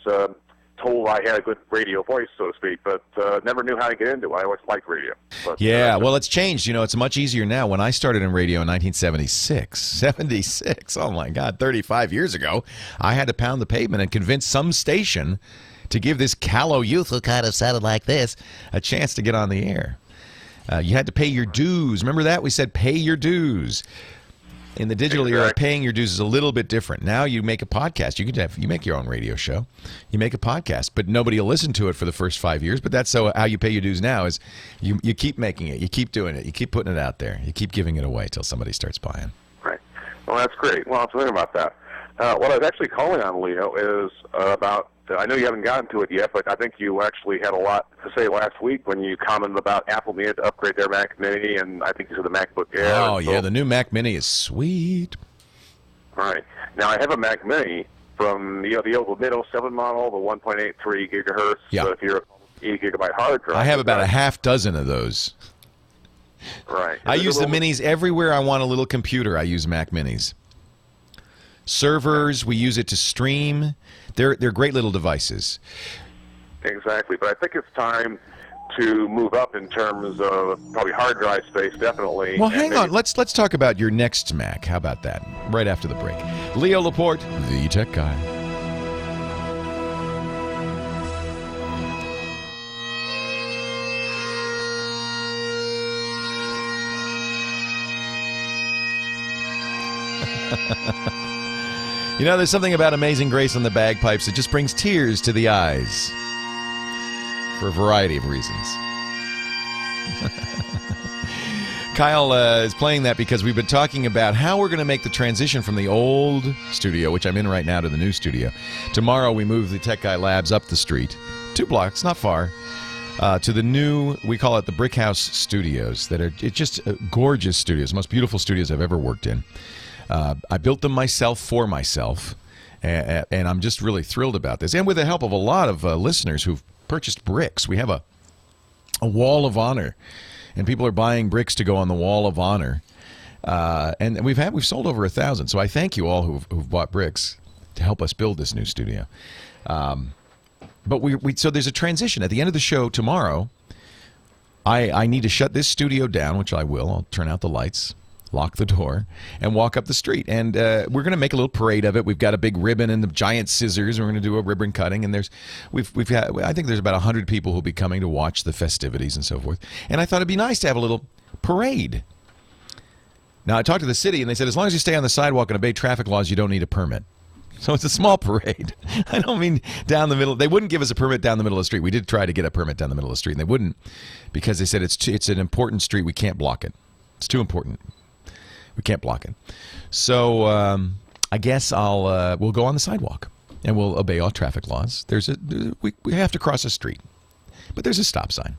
S10: told knew I had a good radio voice, so to speak, but never knew how to get into it. I always liked radio. But,
S3: yeah, well, it's changed. It's much easier now. When I started in radio in 1976, oh my God, 35 years ago, I had to pound the pavement and convince some station to give this callow youth who kind of sounded like this a chance to get on the air. You had to pay your dues. Remember that? We said pay your dues. In the digital era, paying your dues is a little bit different. Now you make a podcast. You make your own radio show. You make a podcast, but nobody will listen to it for the first 5 years. But that's how you pay your dues now is you keep making it. You keep doing it. You keep putting it out there. You keep giving it away till somebody starts buying.
S10: Right. Well, that's great. Well, I'll tell you about that. What I was actually calling on, Leo, is about, I know you haven't gotten to it yet, but I think you actually had a lot to say last week when you commented about Apple needed to upgrade their Mac Mini, and I think you said the MacBook Air.
S3: Oh, yeah, the new Mac Mini is sweet.
S10: All right. Now, I have a Mac Mini from the old mid-07 model, the 1.83 gigahertz.
S3: Yeah.
S10: So if you're 8 gigabyte hard drive.
S3: I have about a half dozen of those.
S10: Right.
S3: I use the Minis everywhere I want a little computer. I use Mac Minis. Servers, we use it to stream. They're great little devices.
S10: Exactly, but I think it's time to move up in terms of probably hard drive space, definitely.
S3: Well, hang on. Let's talk about your next Mac. How about that? Right after the break. Leo Laporte, the tech guy. There's something about Amazing Grace on the bagpipes that just brings tears to the eyes for a variety of reasons. Kyle is playing that because we've been talking about how we're going to make the transition from the old studio, which I'm in right now, to the new studio. Tomorrow we move the Tech Guy Labs up the street, 2 blocks, not far, to the new, we call it the Brick House Studios, that are just gorgeous studios, most beautiful studios I've ever worked in. I built them myself for myself, and I'm just really thrilled about this. And with the help of a lot of listeners who've purchased bricks. We have a wall of honor, and people are buying bricks to go on the wall of honor. And we've sold over 1,000. So I thank you all who've bought bricks to help us build this new studio. But so there's a transition at the end of the show tomorrow. I need to shut this studio down, which I will. I'll turn out the lights, lock the door, and walk up the street. And we're going to make a little parade of it. We've got a big ribbon and the giant scissors. We're going to do a ribbon cutting. And we've had, I think there's about 100 people who'll be coming to watch the festivities and so forth. And I thought it'd be nice to have a little parade. Now, I talked to the city, and they said as long as you stay on the sidewalk and obey traffic laws, you don't need a permit. So it's a small parade. I don't mean down the middle. They wouldn't give us a permit down the middle of the street. We did try to get a permit down the middle of the street, and they wouldn't because they said it's an important street. We can't block it. It's too important. We can't block it. So I guess we'll go on the sidewalk, and we'll obey all traffic laws. We have to cross a street, but there's a stop sign.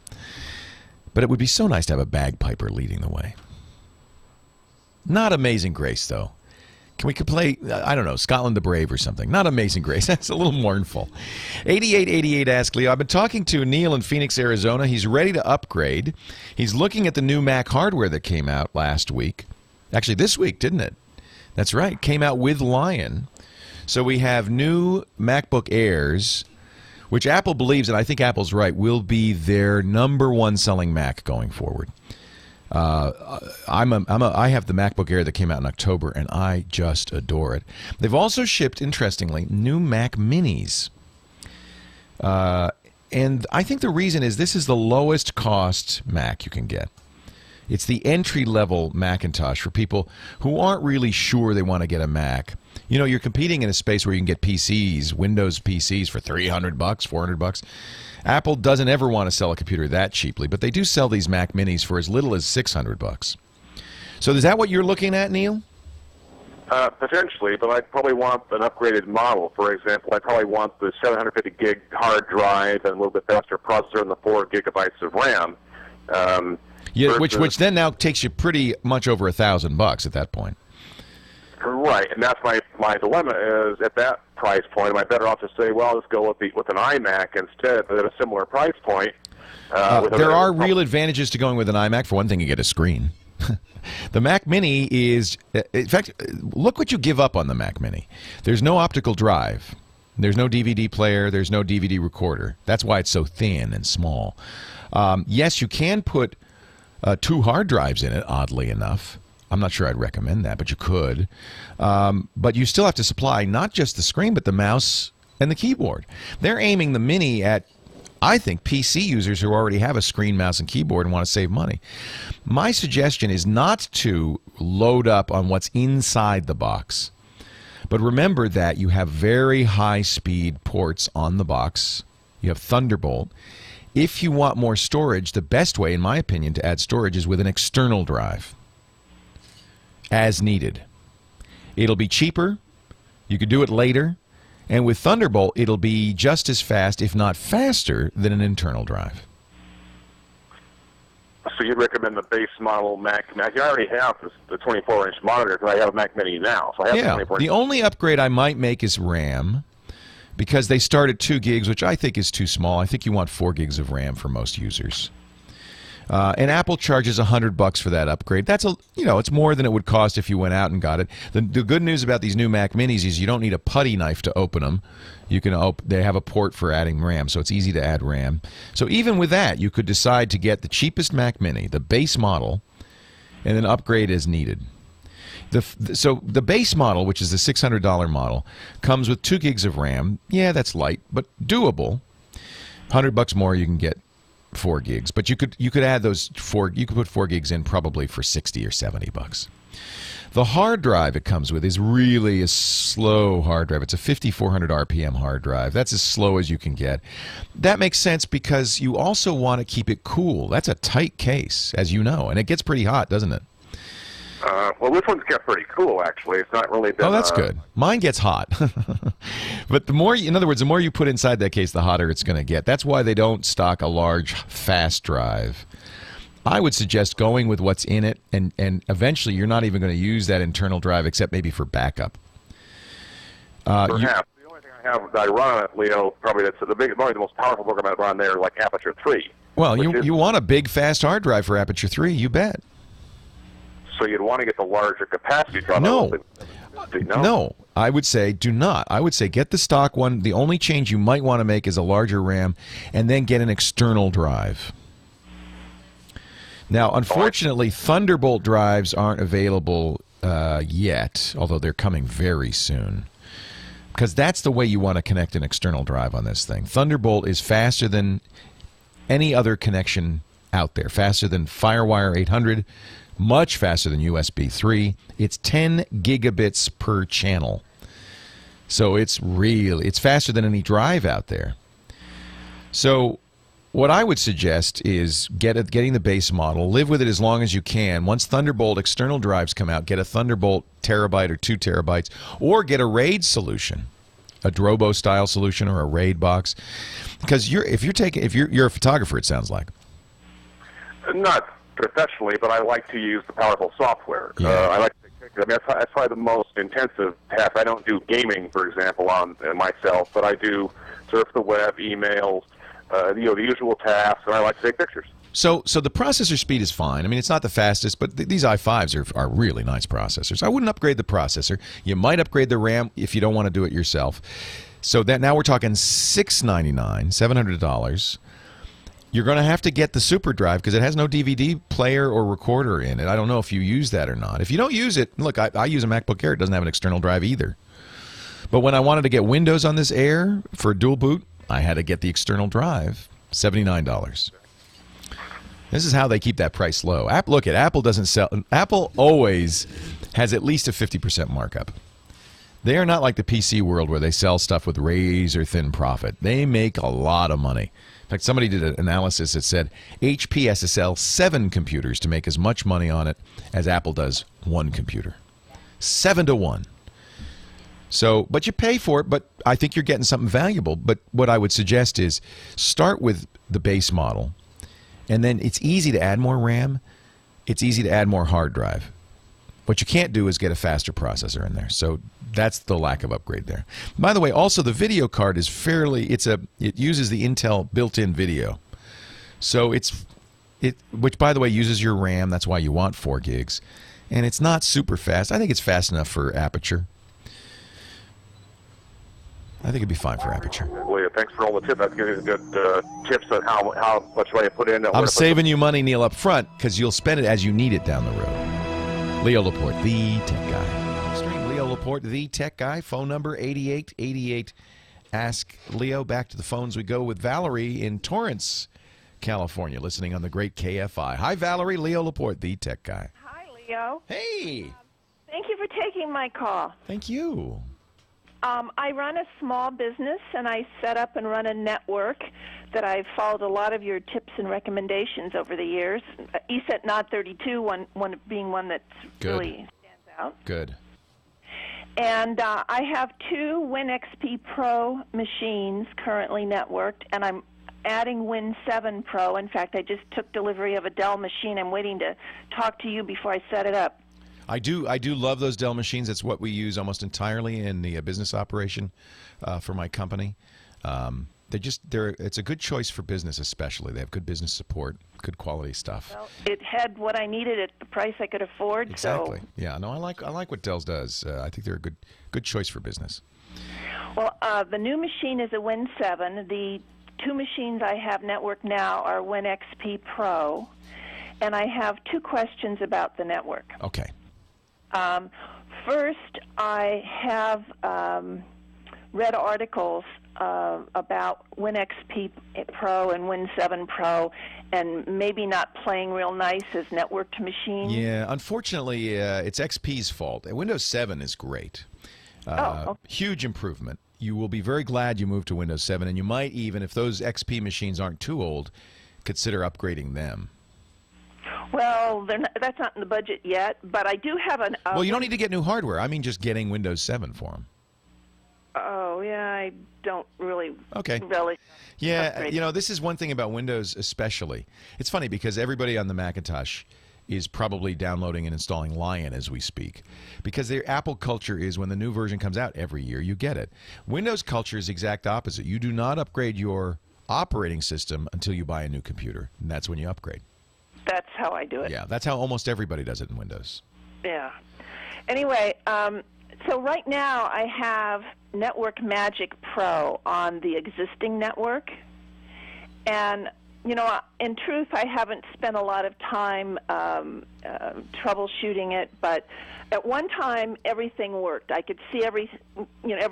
S3: But it would be so nice to have a bagpiper leading the way. Not Amazing Grace, though. Can we play, I don't know, Scotland the Brave or something? Not Amazing Grace. That's a little mournful. 8888 Ask Leo. I've been talking to Neil in Phoenix, Arizona. He's ready to upgrade. He's looking at the new Mac hardware that came out last week. Actually, this week, didn't it? That's right. Came out with Lion. So we have new MacBook Airs, which Apple believes, and I think Apple's right, will be their #1 selling Mac going forward. I have the MacBook Air that came out in October, and I just adore it. They've also shipped, interestingly, new Mac Minis. And I think the reason is this is the lowest cost Mac you can get. It's the entry-level Macintosh for people who aren't really sure they want to get a Mac. You know, you're competing in a space where you can get PCs, Windows PCs for $300, $400. Apple doesn't ever want to sell a computer that cheaply, but they do sell these Mac Minis for as little as $600. So is that what you're looking at, Neil?
S10: Potentially, but I'd probably want an upgraded model. For example, I'd probably want the 750 gig hard drive and a little bit faster processor and the 4 gigabytes of RAM.
S3: Yeah, which then now takes you pretty much over $1,000 at that point.
S10: Right, and that's my dilemma is at that price point, am I better off to say, well, let's go with an iMac instead, but at a similar price point?
S3: There are real advantages to going with an iMac. For one thing, you get a screen. The Mac Mini is, in fact, look what you give up on the Mac Mini. There's no optical drive. There's no DVD player. There's no DVD recorder. That's why it's so thin and small. Yes, you can put 2 hard drives in it, oddly enough. I'm not sure I'd recommend that, but you could. But you still have to supply not just the screen, but the mouse and the keyboard. They're aiming the Mini at, I think, PC users who already have a screen, mouse, and keyboard and want to save money. My suggestion is not to load up on what's inside the box. But remember that you have very high-speed ports on the box. You have Thunderbolt. If you want more storage, the best way, in my opinion, to add storage is with an external drive, as needed. It'll be cheaper. You could do it later. And with Thunderbolt, it'll be just as fast, if not faster, than an internal drive.
S10: So you'd recommend the base model Mac? I already have the 24-inch monitor because I have a Mac Mini now. So I have
S3: the only upgrade I might make is RAM, because they start at 2 gigs, which I think is too small. I think you want 4 gigs of RAM for most users. And Apple charges $100 for that upgrade. That's it's more than it would cost if you went out and got it. The good news about these new Mac Minis is you don't need a putty knife to open them. You can they have a port for adding RAM, so it's easy to add RAM. So even with that, you could decide to get the cheapest Mac Mini, the base model, and then upgrade as needed. So the base model, which is the $600 model, comes with 2 gigs of RAM. Yeah, that's light, but doable. $100 more, you can get 4 gigs, but you could add those 4. You could put 4 gigs in probably for $60 or $70. The hard drive it comes with is really a slow hard drive. It's a 5,400 RPM hard drive. That's as slow as you can get. That makes sense because you also want to keep it cool. That's a tight case, as you know, and it gets pretty hot, doesn't it?
S10: Well, this one's kept pretty cool, actually. It's not really been...
S3: Oh, that's good. Mine gets hot. But in other words, the more you put inside that case, the hotter it's going to get. That's why they don't stock a large, fast drive. I would suggest going with what's in it, and eventually you're not even going to use that internal drive except maybe for backup.
S10: Perhaps. The only thing I have that I run on it, Leo, probably probably the most powerful program I run there, like Aperture 3.
S3: Well, you want a big, fast hard drive for Aperture 3, you bet.
S10: So you'd want to get the larger capacity drive.
S3: No, I would say do not. I would say get the stock one. The only change you might want to make is a larger RAM, and then get an external drive. Now, unfortunately, Thunderbolt drives aren't available yet, although they're coming very soon. Because that's the way you want to connect an external drive on this thing. Thunderbolt is faster than any other connection out there. Faster than FireWire 800. Much faster than USB 3. It's 10 gigabits per channel. So it's faster than any drive out there. So what I would suggest is getting the base model, live with it as long as you can. Once Thunderbolt external drives come out, get a Thunderbolt terabyte or 2 terabytes, or get a RAID solution, a Drobo style solution or a RAID box. Because you're a photographer, it sounds like.
S10: Not professionally, but I like to use the powerful software.
S3: Yeah.
S10: I like to take pictures. I mean, that's probably the most intensive task. I don't do gaming, for example, on myself, but I do surf the web, emails, the usual tasks, and I like to take pictures.
S3: So the processor speed is fine. I mean, it's not the fastest, but these i5s are really nice processors. I wouldn't upgrade the processor. You might upgrade the RAM if you don't want to do it yourself. So that now we're talking $699, $700. You're going to have to get the super drive because it has no DVD player or recorder in it. I don't know if you use that or not. If you don't use it, look, I use a MacBook Air. It doesn't have an external drive either. But when I wanted to get Windows on this Air for dual boot, I had to get the external drive, $79. This is how they keep that price low. Apple doesn't sell. Apple always has at least a 50% markup. They are not like the PC world where they sell stuff with razor thin profit. They make a lot of money. In fact, somebody did an analysis that said HP has to sell 7 computers to make as much money on it as Apple does 1 computer. 7 to 1. So, but you pay for it, but I think you're getting something valuable. But what I would suggest is start with the base model, and then it's easy to add more RAM. It's easy to add more hard drive. What you can't do is get a faster processor in there. So that's the lack of upgrade there. By the way, also the video card is it uses the Intel built-in video. So which by the way uses your RAM. That's why you want 4 gigs. And it's not super fast. I think it's fast enough for Aperture. I think it'd be fine for Aperture.
S10: Leah, thanks for all the tips. That's giving good tips on how much money to put in.
S3: I'm saving you money, Neil, up front, because you'll spend it as you need it down the road. Leo Laporte, the tech guy. Stream Leo Laporte, the tech guy. Phone number 8888. Ask Leo. Back to the phones we go with Valerie in Torrance, California, listening on the great KFI. Hi, Valerie. Leo Laporte, the tech guy.
S11: Hi, Leo.
S3: Hey.
S11: Thank you for taking my call.
S3: Thank you.
S11: I run a small business, and I set up and run a network that I've followed a lot of your tips and recommendations over the years. ESET Nod 32 one being one that really stands out.
S3: Good.
S11: And I have 2 WinXP Pro machines currently networked, and I'm adding Win 7 Pro. In fact, I just took delivery of a Dell machine. I'm waiting to talk to you before I set it up.
S3: I do love those Dell machines. That's what we use almost entirely in the business operation for my company. It's a good choice for business, especially. They have good business support, good quality stuff.
S11: Well, it had what I needed at the price I could afford.
S3: Exactly.
S11: So.
S3: Yeah. No, I like what Dell's does. I think they're a good choice for business.
S11: Well, the new machine is a Win 7. The 2 machines I have networked now are WinXP Pro, and I have 2 questions about the network.
S3: Okay.
S11: First, I have read articles about WinXP Pro and Win 7 Pro and maybe not playing real nice as networked machines.
S3: Yeah, unfortunately, it's XP's fault. Windows 7 is great.
S11: Okay.
S3: Huge improvement. You will be very glad you moved to Windows 7, and you might even, if those XP machines aren't too old, consider upgrading them.
S11: Well, that's not in the budget yet, but I do have an...
S3: well, you don't need to get new hardware. I mean just getting Windows 7 for them.
S11: Oh, yeah, I don't really...
S3: Okay.
S11: Really
S3: yeah,
S11: upgrade.
S3: This is one thing about Windows especially. It's funny because everybody on the Macintosh is probably downloading and installing Lion as we speak. Because their Apple culture is when the new version comes out every year, you get it. Windows culture is the exact opposite. You do not upgrade your operating system until you buy a new computer, and that's when you upgrade.
S11: That's how I do it.
S3: Yeah, that's how almost everybody does it in Windows.
S11: Yeah. Anyway, so right now I have Network Magic Pro on the existing network. And, in truth, I haven't spent a lot of time troubleshooting it, but at one time everything worked. I could see every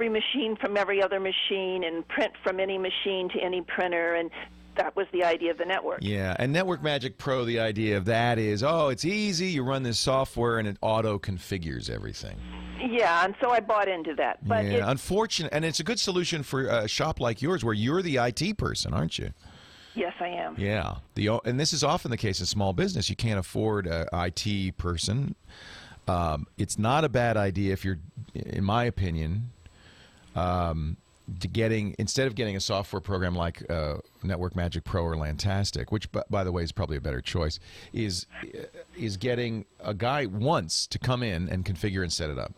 S11: machine from every other machine and print from any machine to any printer, and that was the idea of the network.
S3: Yeah, and Network Magic Pro, the idea of that is, it's easy. You run this software, and it auto-configures everything.
S11: Yeah, and so I bought into that. But
S3: yeah, unfortunate, and it's a good solution for a shop like yours where you're the IT person, aren't you?
S11: Yes, I am.
S3: Yeah, and this is often the case in small business. You can't afford an IT person. It's not a bad idea if you're, in my opinion, instead of getting a software program like Network Magic Pro or Lantastic, which by the way is probably a better choice, is getting a guy once to come in and configure and set it up.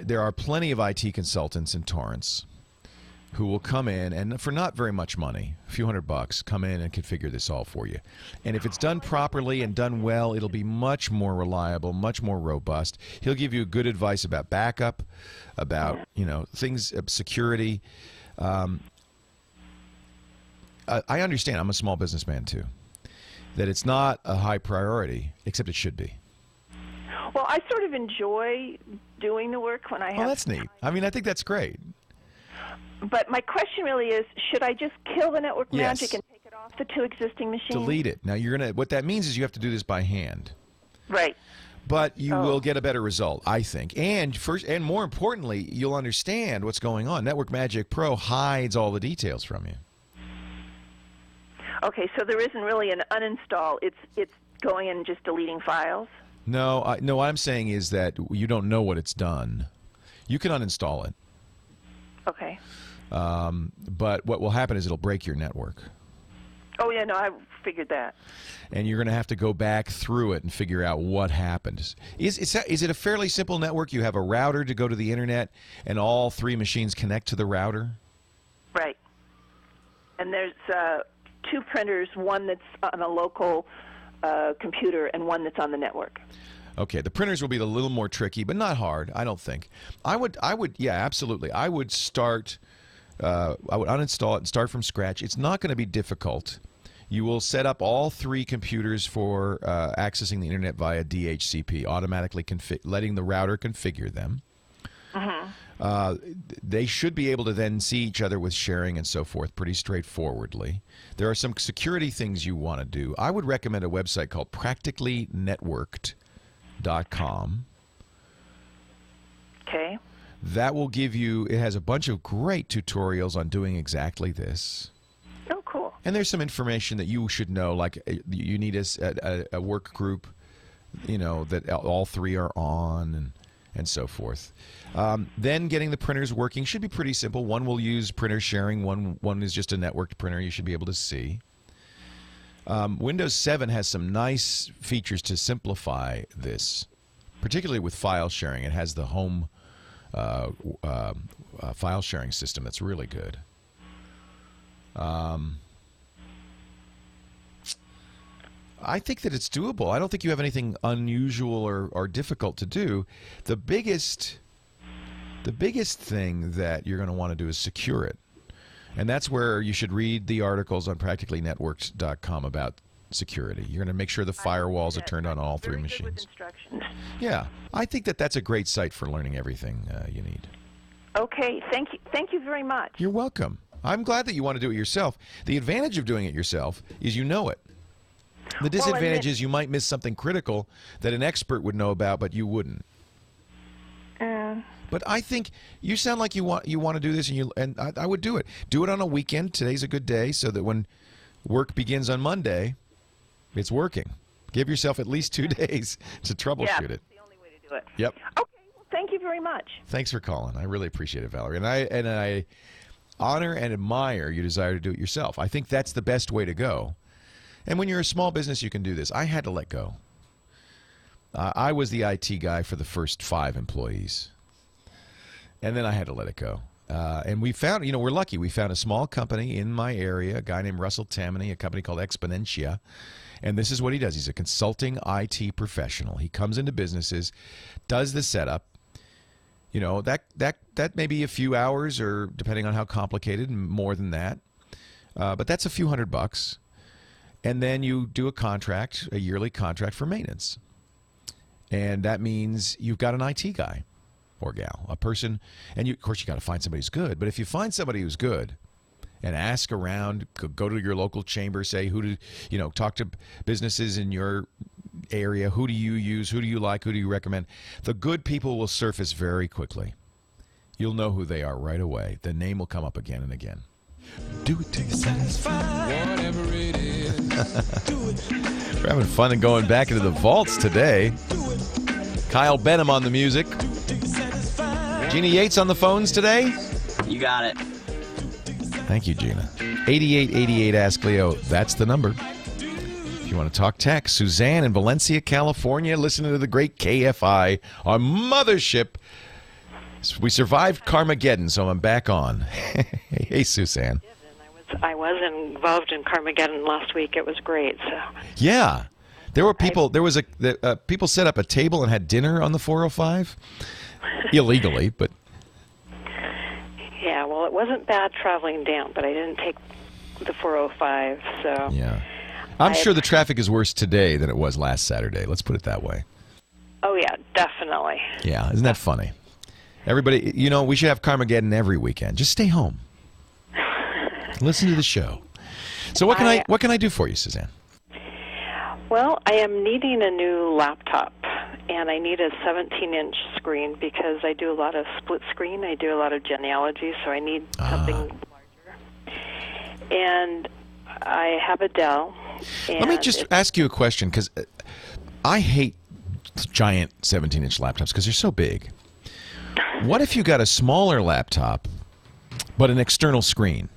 S3: There are plenty of IT consultants in Torrance who will come in and for not very much money, a few $100, come in and configure this all for you. And if it's done properly and done well, it'll be much more reliable, much more robust. He'll give you good advice about backup, about things, security. I understand. I'm a small businessman too. That it's not a high priority, except it should be.
S11: Well, I sort of enjoy doing the work when I have.
S3: Oh, that's neat. I mean, I think that's great.
S11: But my question really is, should I just kill the Network
S3: Yes.
S11: Magic and take it off the 2 existing machines?
S3: Delete it. Now what that means is you have to do this by hand.
S11: Right.
S3: But you will get a better result, I think. And more importantly, you'll understand what's going on. Network Magic Pro hides all the details from you.
S11: Okay, so there isn't really an uninstall. It's going and just deleting files?
S3: No, what I'm saying is that you don't know what it's done. You can uninstall it.
S11: Okay.
S3: But what will happen is it'll break your network.
S11: Oh, yeah, no, I figured that.
S3: And you're going to have to go back through it and figure out what happened. Is it a fairly simple network? You have a router to go to the internet, and all 3 machines connect to the router?
S11: Right. And there's 2 printers, one that's on a local computer and one that's on the network.
S3: Okay, the printers will be a little more tricky, but not hard, I don't think. I would, yeah, absolutely. I would start, I would uninstall it and start from scratch. It's not going to be difficult. You will set up all 3 computers for accessing the internet via DHCP, automatically letting the router configure them. They should be able to then see each other with sharing and so forth pretty straightforwardly. There are some security things you want to do. I would recommend a website called practicallynetworked.com.
S11: Okay.
S3: That will give you, it has a bunch of great tutorials on doing exactly this.
S11: Oh, cool.
S3: And there's some information that you should know, like you need a work group, you know, that all 3 are on and so forth. Then getting the printers working should be pretty simple. One will use printer sharing. One is just a networked printer you should be able to see. Windows 7 has some nice features to simplify this, particularly with file sharing. It has the home file sharing system that's really good. I think that it's doable. I don't think you have anything unusual or difficult to do. The biggest thing that you're going to want to do is secure it. And that's where you should read the articles on practicallynetworked.com about security. You're going to make sure the firewalls are turned on all 3 machines. Yeah, I think that that's a great site for learning everything you need.
S11: Okay, thank you very much.
S3: You're welcome. I'm glad that you want to do it yourself. The advantage of doing it yourself is you know it. The disadvantage is you might miss something critical that an expert would know about, but you wouldn't. But I think you sound like you want to do this, and I would do it. Do it on a weekend. Today's a good day, so that when work begins on Monday, it's working. Give yourself at least 2 days to troubleshoot it.
S11: That's the only way to do it.
S3: Yep.
S11: Okay. Well, thank you very much.
S3: Thanks for calling. I really appreciate it, Valerie. And I honor and admire your desire to do it yourself. I think that's the best way to go. And when you're a small business, you can do this. I had to let go. I was the IT guy for the first 5 employees. And then I had to let it go. And we found, we're lucky. We found a small company in my area, a guy named Russell Tammany, a company called Exponentia. And this is what he does. He's a consulting IT professional. He comes into businesses, does the setup. That may be a few hours, or depending on how complicated, more than that. But that's a few $100. And then you do a contract, a yearly contract for maintenance. And that means you've got an IT guy or gal, a person, and of course you got to find somebody who's good. But if you find somebody who's good and ask around, go to your local chamber, say talk to businesses in your area, who do you use, who do you like, who do you recommend? The good people will surface very quickly. You'll know who they are right away. The name will come up again and again. Do it till you're satisfied. Whatever it is. We're having fun and going back into the vaults today. Kyle Benham on the music. Gina Yates on the phones today.
S8: You got it.
S3: Thank you, Gina. 8888 Ask Leo. That's the number. If you want to talk tech, Suzanne in Valencia, California, listening to the great KFI, our mothership. We survived Carmageddon, so I'm back on. Hey, Suzanne.
S12: I was involved in Carmageddon last week. It was great. So.
S3: Yeah. There were people. People set up a table and had dinner on the 405, illegally, but.
S12: Yeah, well, it wasn't bad traveling down, but I didn't take the 405, so. Yeah, I'm sure the traffic is worse today than it was last Saturday. Let's put it that way. Oh yeah, definitely. Yeah, isn't that funny? Everybody, we should have Carmageddon every weekend. Just stay home. Listen to the show. So what can I do for you, Suzanne? Well, I am needing a new laptop, and I need a 17-inch screen because I do a lot of split screen. I do a lot of genealogy, so I need something larger. And I have a Dell.
S3: Let me just ask you a question, because I hate giant 17-inch laptops because they're so big. What if you got a smaller laptop, but an external screen,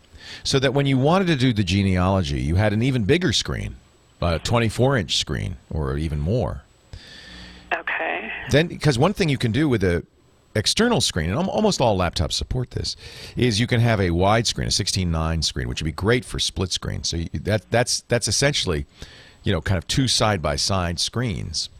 S3: so that when you wanted to do the genealogy, you had an even bigger screen, a 24-inch screen, or even more? Okay. Then, because one thing you can do with a external screen, and almost all laptops support this, is you can have a wide screen, a 16:9 screen, which would be great for split screen. So that's essentially, kind of two side-by-side screens.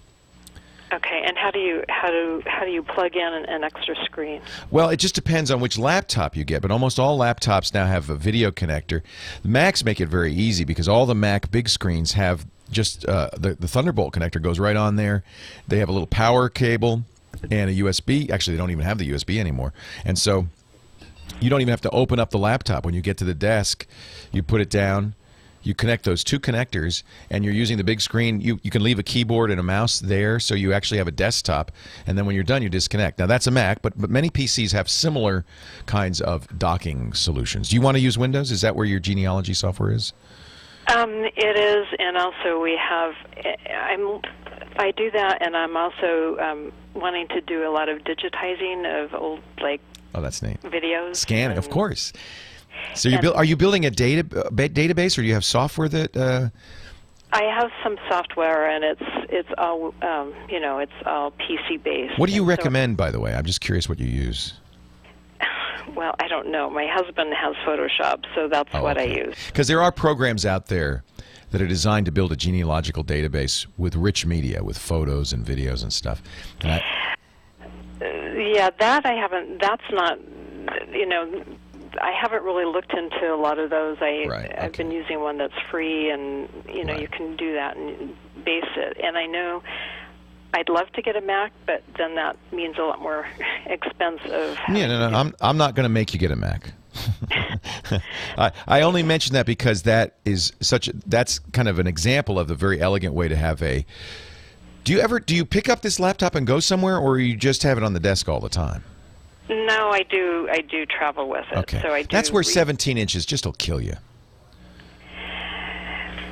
S3: Okay.
S12: do you plug in an extra screen?
S3: Well, it just depends on which laptop you get, but almost all laptops now have a video connector. The Macs make it very easy because all the Mac big screens have just the Thunderbolt connector goes right on there. They have a little power cable and a USB. Actually, they don't even have the USB anymore. And so you don't even have to open up the laptop. When you get to the desk, you put it down. You connect those two connectors, and you're using the big screen. You can leave a keyboard and a mouse there, so you actually have a desktop. And then when you're done, you disconnect. Now, that's a Mac, but many PCs have similar kinds of docking solutions. Do you want to use Windows? Is that where your genealogy software is?
S12: It is, and also we have. I do that, and I'm also wanting to do a lot of digitizing of old
S3: Oh, that's neat.
S12: videos.
S3: Scanning, of course. So are you building a database, or do you have software that?
S12: I have some software, and it's all it's all PC based.
S3: What do you recommend, by the way? I'm just curious what you use.
S12: Well, I don't know. My husband has Photoshop, so that's what I use.
S3: Because there are programs out there that are designed to build a genealogical database with rich media, with photos and videos and stuff. And
S12: yeah, that I haven't. That's not. I haven't really looked into a lot of those. I've been using one that's free, and you can do that and base it. And I know I'd love to get a Mac, but then that means a lot more expensive.
S3: Yeah, no, I'm not going to make you get a Mac. I only mention that because that's kind of an example of the very elegant way to have a. Do you pick up this laptop and go somewhere, or you just have it on the desk all the time?
S12: No, I do travel with it.
S3: Okay.
S12: So I do.
S3: That's where 17 inches just will kill you.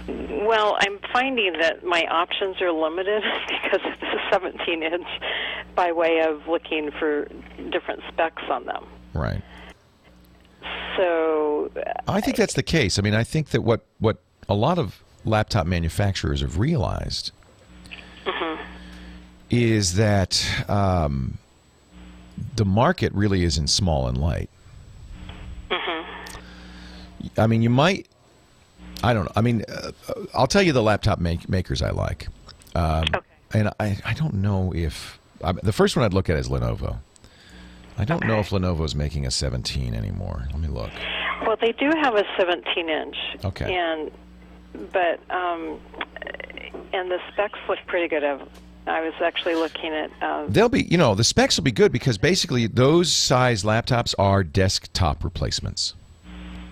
S12: Well, I'm finding that my options are limited because it's a 17-inch by way of looking for different specs on them.
S3: Right.
S12: So
S3: I think that's the case. I mean, I think that what a lot of laptop manufacturers have realized is that the market really isn't small and light. I mean, you might. I don't know. I mean, I'll tell you the laptop makers I like. And I don't know if the first one I'd look at is Lenovo. I don't know if Lenovo's making a 17 anymore. Let me look.
S12: Well, they do have a 17-inch.
S3: Okay.
S12: But the specs look pretty good. I was actually looking at.
S3: They'll be, the specs will be good because basically those size laptops are desktop replacements.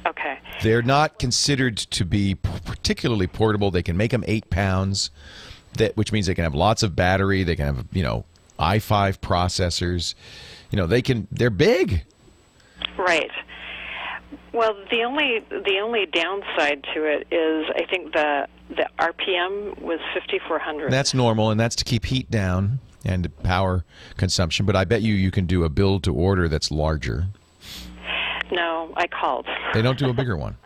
S12: Okay.
S3: They're not considered to be particularly portable. They can make them 8 pounds, which means they can have lots of battery. They can have, i5 processors. They're big.
S12: Right. Well, the only downside to it is I think the RPM was 5,400.
S3: That's normal, and that's to keep heat down and power consumption. But I bet you can do a build to order that's larger.
S12: No, I called.
S3: They don't do a bigger one.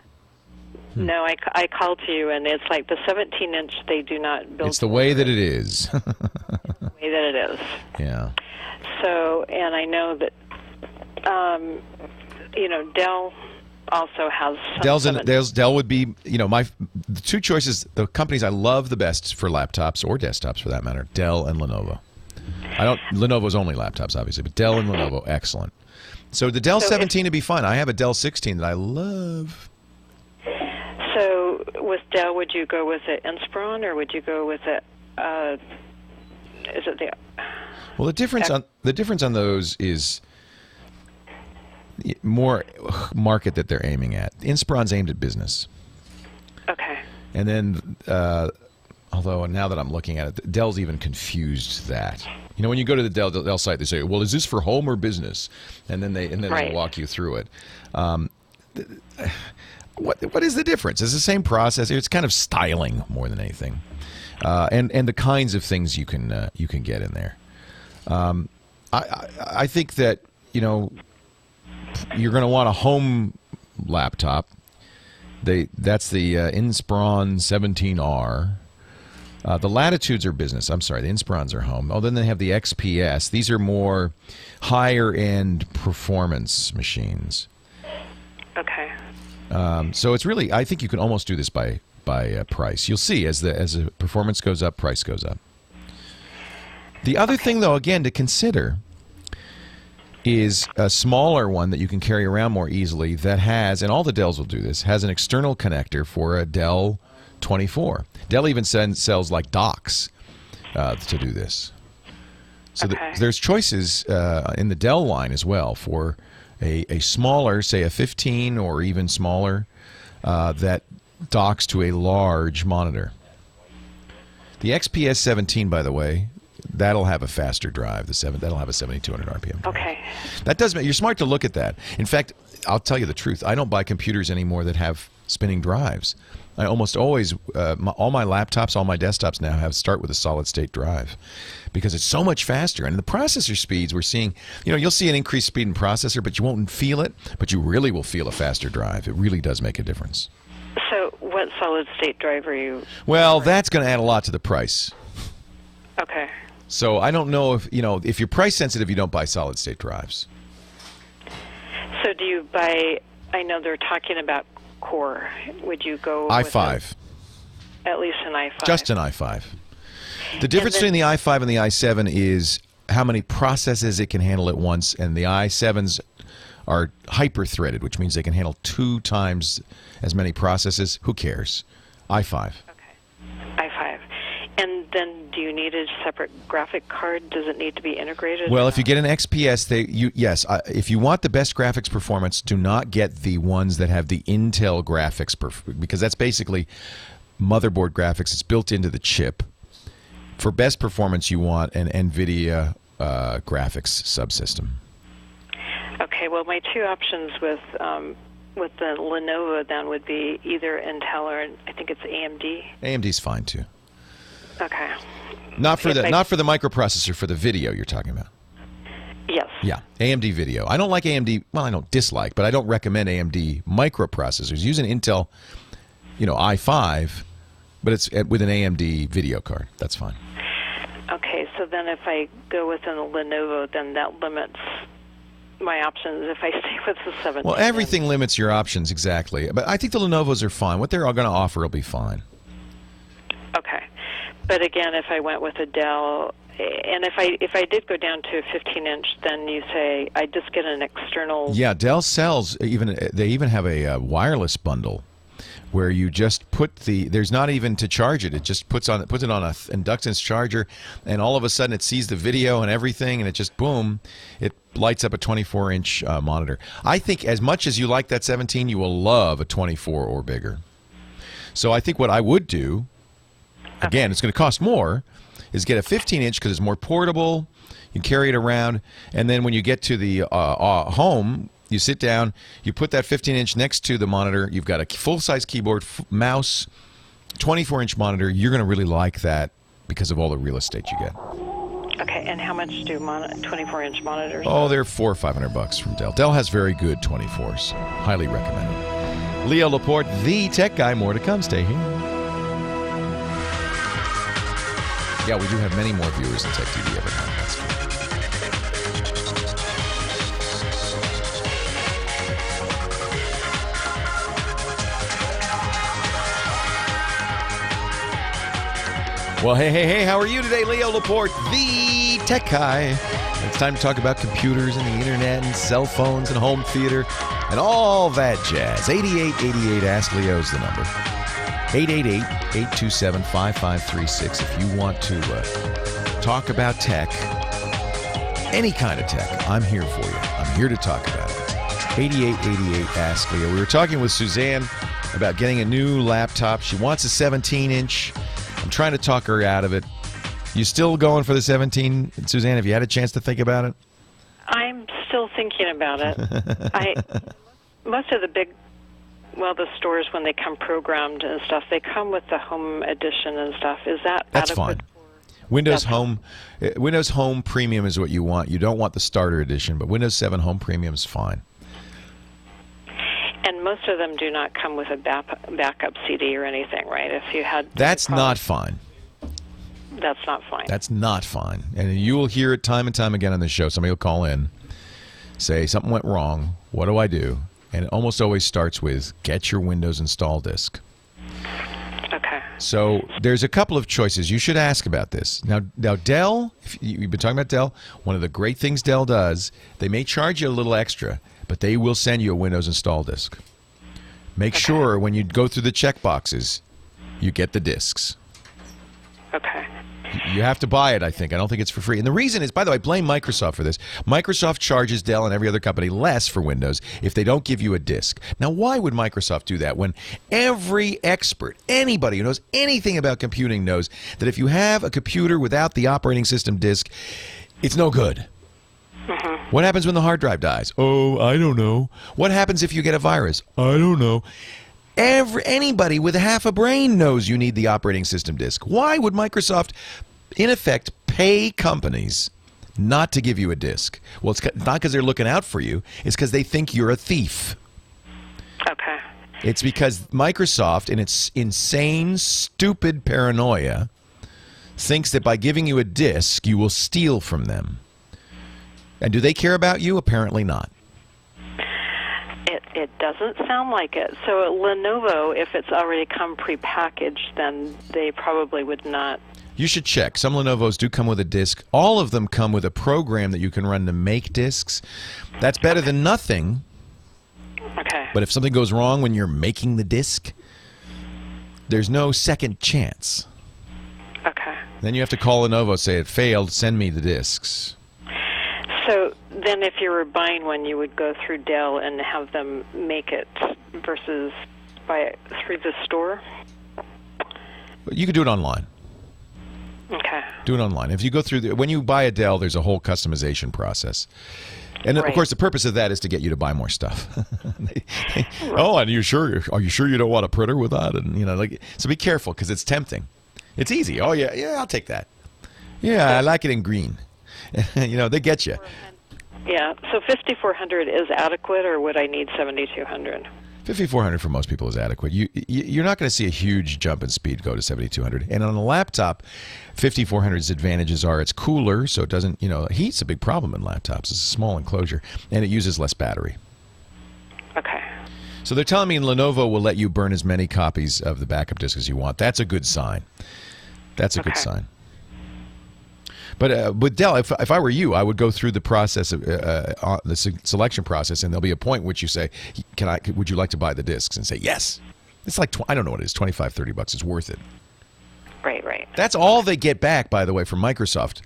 S12: No, I called to you, and it's like the 17-inch they do not build.
S3: It's the way that it is.
S12: The way that it is.
S3: Yeah.
S12: So, and I know that, Dell also has some
S3: Dell would be, the two choices, the companies I love the best for laptops or desktops for that matter, Dell and Lenovo. Lenovo's only laptops, obviously, but Dell and Lenovo, excellent. So the Dell 17 would be fun. I have a Dell 16 that I love.
S12: So with Dell, would you go with the Inspiron, or would you go with it? Is it the?
S3: Well, the difference on those is more market that they're aiming at. Inspiron's aimed at business.
S12: Okay.
S3: And then, although now that I'm looking at it, Dell's even confused that. When you go to the Dell site, they say, "Well, is this for home or business?" And then they walk you through it. What is the difference? It's the same processor. It's kind of styling more than anything, and the kinds of things you can get in there. I think that you're going to want a home laptop. That's the Inspiron 17R. The Latitudes are business. I'm sorry, the Inspirons are home. Oh, then they have the XPS. These are more higher-end performance machines.
S12: Okay.
S3: So it's really, I think you can almost do this by price. You'll see as the performance goes up, price goes up. The other thing, though, again, to consider is a smaller one that you can carry around more easily that has, and all the Dells will do this, has an external connector for a Dell 24. Dell even sells like docks to do this. So there's choices in the Dell line as well for a smaller, say a 15 or even smaller, that docks to a large monitor. The XPS 17, by the way, that'll have a faster drive. That'll have a 7,200 RPM drive.
S12: Okay.
S3: That does. You're smart to look at that. In fact, I'll tell you the truth. I don't buy computers anymore that have spinning drives. I almost always, all my laptops, all my desktops now start with a solid-state drive because it's so much faster. And the processor speeds we're seeing, you'll see an increased speed in processor, but you won't feel it. But you really will feel a faster drive. It really does make a difference.
S12: So what solid-state drive are you?
S3: Well, that's going to add a lot to the price.
S12: Okay.
S3: So I don't know if you're price sensitive, you don't buy solid-state drives.
S12: So do you buy? I know they're talking about Core. Would you go
S3: i5?
S12: At least an i5.
S3: Just an i5. The difference between the i5 and the i7 is how many processes it can handle at once, and the i7s are hyper-threaded, which means they can handle 2 times as many processes. Who cares? i5.
S12: Okay. i5. And then do you need a separate graphic card? Does it need to be integrated?
S3: Well, if you get an XPS, if you want the best graphics performance, do not get the ones that have the Intel graphics, because that's basically motherboard graphics. It's built into the chip. For best performance, you want an NVIDIA graphics subsystem.
S12: Okay, well, my 2 options with the Lenovo then would be either Intel or I think it's AMD.
S3: AMD's fine too.
S12: Okay.
S3: Not for the microprocessor, for the video you're talking about.
S12: Yes.
S3: Yeah, AMD video. I don't like AMD. Well, I don't dislike, but I don't recommend AMD microprocessors. Use an Intel, i5, but it's with an AMD video card. That's fine.
S12: Okay, so then if I go with a Lenovo, then that limits my options if I stay with the 17.
S3: Well, everything limits your options, exactly. But I think the Lenovos are fine. What they're all going to offer will be fine.
S12: Okay. But again, if I went with a Dell, and if I did go down to a 15-inch, then you say I just get an external.
S3: Yeah, Dell sells they even have a wireless bundle where you just put there's not even to charge it. It just puts it on a inductance charger, and all of a sudden it sees the video and everything, and it just boom, it lights up a 24-inch monitor. I think as much as you like that 17, you will love a 24 or bigger. So I think what I would do, again, it's going to cost more, is get a 15-inch because it's more portable. You can carry it around, and then when you get to the home, you sit down, you put that 15-inch next to the monitor. You've got a full-size keyboard, mouse, 24-inch monitor. You're going to really like that because of all the real estate you get.
S12: Okay, and how much do 24-inch monitors?
S3: Oh, they're $400 or $500 from Dell. Dell has very good 24s. Highly recommended. Leo Laporte, the tech guy. More to come. Stay here. Yeah, we do have many more viewers than Tech TV ever had. That's true. Well, hey, how are you today? Leo Laporte, the tech guy. It's time to talk about computers and the internet and cell phones and home theater and all that jazz. 8888 Ask Leo's the number. 888-827-5536 if you want to talk about tech, any kind of tech. I'm here for you. I'm here to talk about it. 8888 Ask Leo. We were talking with Suzanne about getting a new laptop. She wants a 17-inch. I'm trying to talk her out of it. You still going for the 17, Suzanne? Have you had a chance to think about it?
S12: I'm still thinking about it. Most of the the stores, when they come programmed and stuff, they come with the home edition and stuff. Is that
S3: That's
S12: adequate?
S3: Fine. Windows Home Premium is what you want. You don't want the starter edition, but Windows 7 Home Premium is fine.
S12: And most of them do not come with a backup CD or anything, right? If you had
S3: That's not fine.
S12: That's not fine.
S3: That's not fine. And you will hear it time and time again on the show. Somebody will call in, say, something went wrong. What do I do? And it almost always starts with, get your Windows install disk.
S12: Okay. Okay.
S3: So there's a couple of choices. You should ask about this. Now Dell, if you've been talking about Dell, one of the great things Dell does, they may charge you a little extra, but they will send you a Windows install disk. Make sure when you go through the check boxes, you get the disks.
S12: Okay.
S3: You have to buy it, I think. I don't think it's for free. And the reason is, by the way, blame Microsoft for this. Microsoft charges Dell and every other company less for Windows if they don't give you a disk. Now, why would Microsoft do that when every expert, anybody who knows anything about computing knows that if you have a computer without the operating system disk, it's no good? What happens when the hard drive dies? Oh, I don't know. What happens if you get a virus? I don't know. Anybody with half a brain knows you need the operating system disk. Why would Microsoft, in effect, pay companies not to give you a disk? Well, it's not because they're looking out for you. It's because they think you're a thief.
S12: Okay.
S3: It's because Microsoft, in its insane, stupid paranoia, thinks that by giving you a disk, you will steal from them. And do they care about you? Apparently not.
S12: It doesn't sound like it. So at Lenovo, if it's already come prepackaged, then they probably would not.
S3: You should check. Some Lenovo's do come with a disk. All of them come with a program that you can run to make disks. That's better than nothing.
S12: Okay.
S3: But if something goes wrong when you're making the disk, there's no second chance.
S12: Okay.
S3: Then you have to call Lenovo, say it failed, send me the disks.
S12: So then if you were buying one, you would go through Dell and have them make it versus buy it through the store?
S3: You could do it online.
S12: Okay.
S3: Do it online. If you go through when you buy a Dell, there's a whole customization process. And of course, the purpose of that is to get you to buy more stuff. Oh, and are you sure you don't want a printer with that? And so be careful because it's tempting. It's easy. Oh yeah, I'll take that. Yeah, I like it in green. They get you.
S12: Yeah, so 5400 is adequate, or would I need 7200?
S3: 5400 for most people is adequate. You're not going to see a huge jump in speed go to 7200. And on a laptop, 5400's advantages are it's cooler, so it doesn't, heat's a big problem in laptops. It's a small enclosure, and it uses less battery.
S12: Okay.
S3: So they're telling me Lenovo will let you burn as many copies of the backup disk as you want. That's a good sign. That's a good sign. But with Dell, if I were you, I would go through the process of the selection process, and there'll be a point in which you say, would you like to buy the discs? And say, yes. It's like, I don't know what it is, $25, $30. It's worth it.
S12: Right.
S3: That's all they get back, by the way, from Microsoft.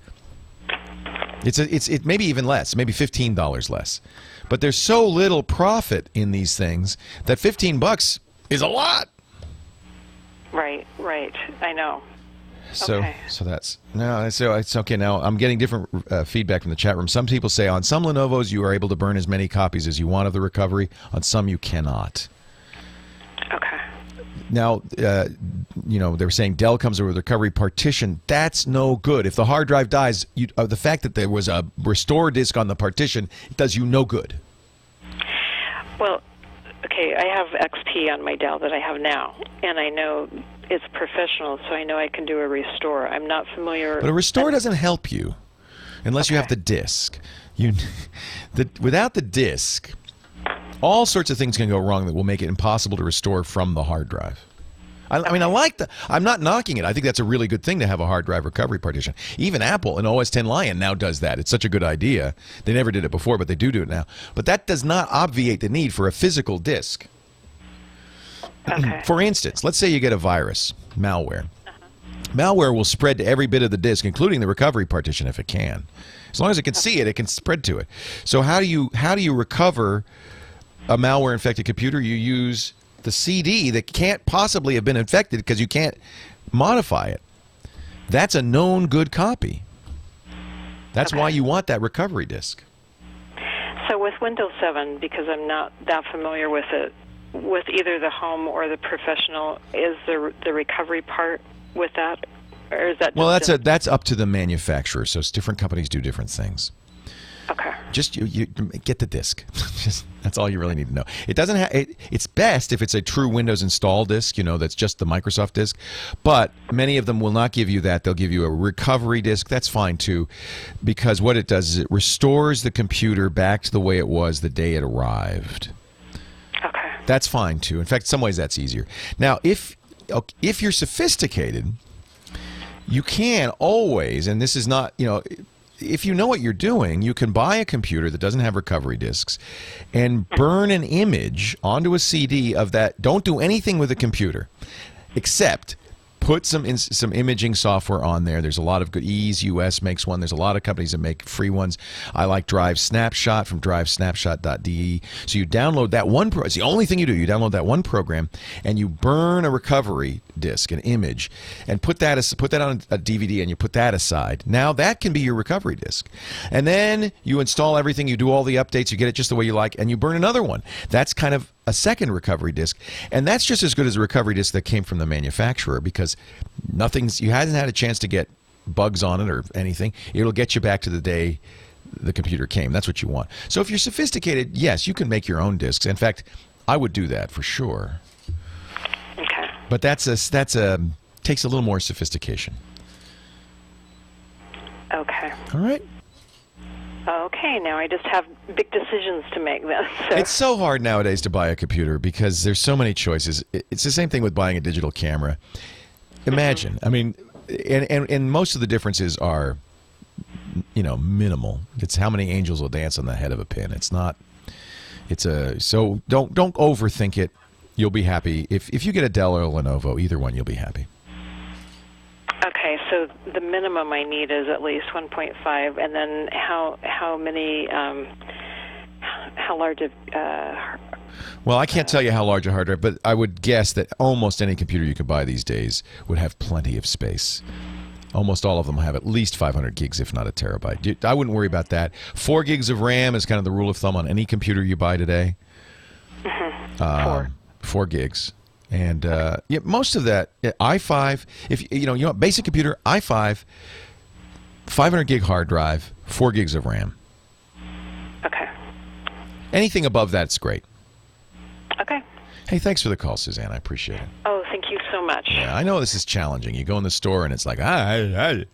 S3: It's maybe even less, maybe $15 less. But there's so little profit in these things that $15 is a lot.
S12: Right. I know.
S3: So that's it's okay. Now I'm getting different feedback from the chat room. Some people say on some Lenovo's you are able to burn as many copies as you want of the recovery. On some you cannot.
S12: Okay.
S3: Now, they're saying Dell comes with a recovery partition. That's no good. If the hard drive dies, the fact that there was a restore disk on the partition does you no good.
S12: Well, okay, I have XP on my Dell that I have now, and I know it's professional, so I know I can do a restore. I'm not familiar.
S3: But a restore doesn't help you unless you have the disk. Without the disk, all sorts of things can go wrong that will make it impossible to restore from the hard drive. I mean, I'm not knocking it. I think that's a really good thing to have a hard drive recovery partition. Even Apple and OS X Lion now does that. It's such a good idea. They never did it before, but they do it now. But that does not obviate the need for a physical disk.
S12: Okay.
S3: For instance, let's say you get a virus, malware. Malware will spread to every bit of the disk, including the recovery partition if it can. As long as it can see it, it can spread to it. So how do you recover a malware-infected computer? You use the CD that can't possibly have been infected because you can't modify it. That's a known good copy. That's why you want that recovery disk.
S12: So with Windows 7, because I'm not that familiar with it, with either the home or the professional, is the recovery part with that, or is that?
S3: Well, that's up to the manufacturer. So different companies do different things.
S12: Okay.
S3: Just you get the disk. That's all you really need to know. It doesn't have. It's best if it's a true Windows install disk. That's just the Microsoft disk. But many of them will not give you that. They'll give you a recovery disk. That's fine too, because what it does is it restores the computer back to the way it was the day it arrived.
S12: Okay.
S3: That's fine too. In fact, in some ways that's easier. Now, if if you're sophisticated, you can always, and this is not, if you know what you're doing, you can buy a computer that doesn't have recovery disks and burn an image onto a CD of that. Don't do anything with the computer except put some imaging software on there. There's a lot of good. Ease US makes one. There's a lot of companies that make free ones. I like Drive Snapshot from drivesnapshot.de. So you download that one. It's the only thing you do. You download that one program and you burn a recovery disk, an image, and put that on a DVD and you put that aside. Now that can be your recovery disk. And then you install everything. You do all the updates. You get it just the way you like, and you burn another one. That's kind of a second recovery disk, and that's just as good as a recovery disk that came from the manufacturer, because you hadn't had a chance to get bugs on it or anything. It'll get you back to the day the computer came. That's what you want. So if you're sophisticated, yes, you can make your own disks. In fact, I would do that for sure.
S12: Okay.
S3: But that's takes a little more sophistication.
S12: Okay.
S3: All right.
S12: Okay, now I just have big decisions to make then. So.
S3: It's so hard nowadays to buy a computer because there's so many choices. It's the same thing with buying a digital camera. Imagine, I mean, and most of the differences are, minimal. It's how many angels will dance on the head of a pin. It's not. So don't overthink it. You'll be happy if you get a Dell or a Lenovo. Either one, you'll be happy.
S12: Okay, so the minimum I need is at least 1.5, and then how many, how large of...
S3: Well, I can't tell you how large a hard drive, but I would guess that almost any computer you can buy these days would have plenty of space. Almost all of them have at least 500 gigs, if not a terabyte. I wouldn't worry about that. 4 gigs of RAM is kind of the rule of thumb on any computer you buy today.
S12: Mm-hmm.
S3: 4 gigs. And most of that i5, if you want basic computer, i5, 500 gig hard drive, 4 gigs of RAM.
S12: Okay.
S3: Anything above that's great.
S12: Okay.
S3: Hey, thanks for the call, Suzanne. I appreciate it.
S12: Oh, thank you so much.
S3: Yeah, I know this is challenging. You go in the store and it's like, and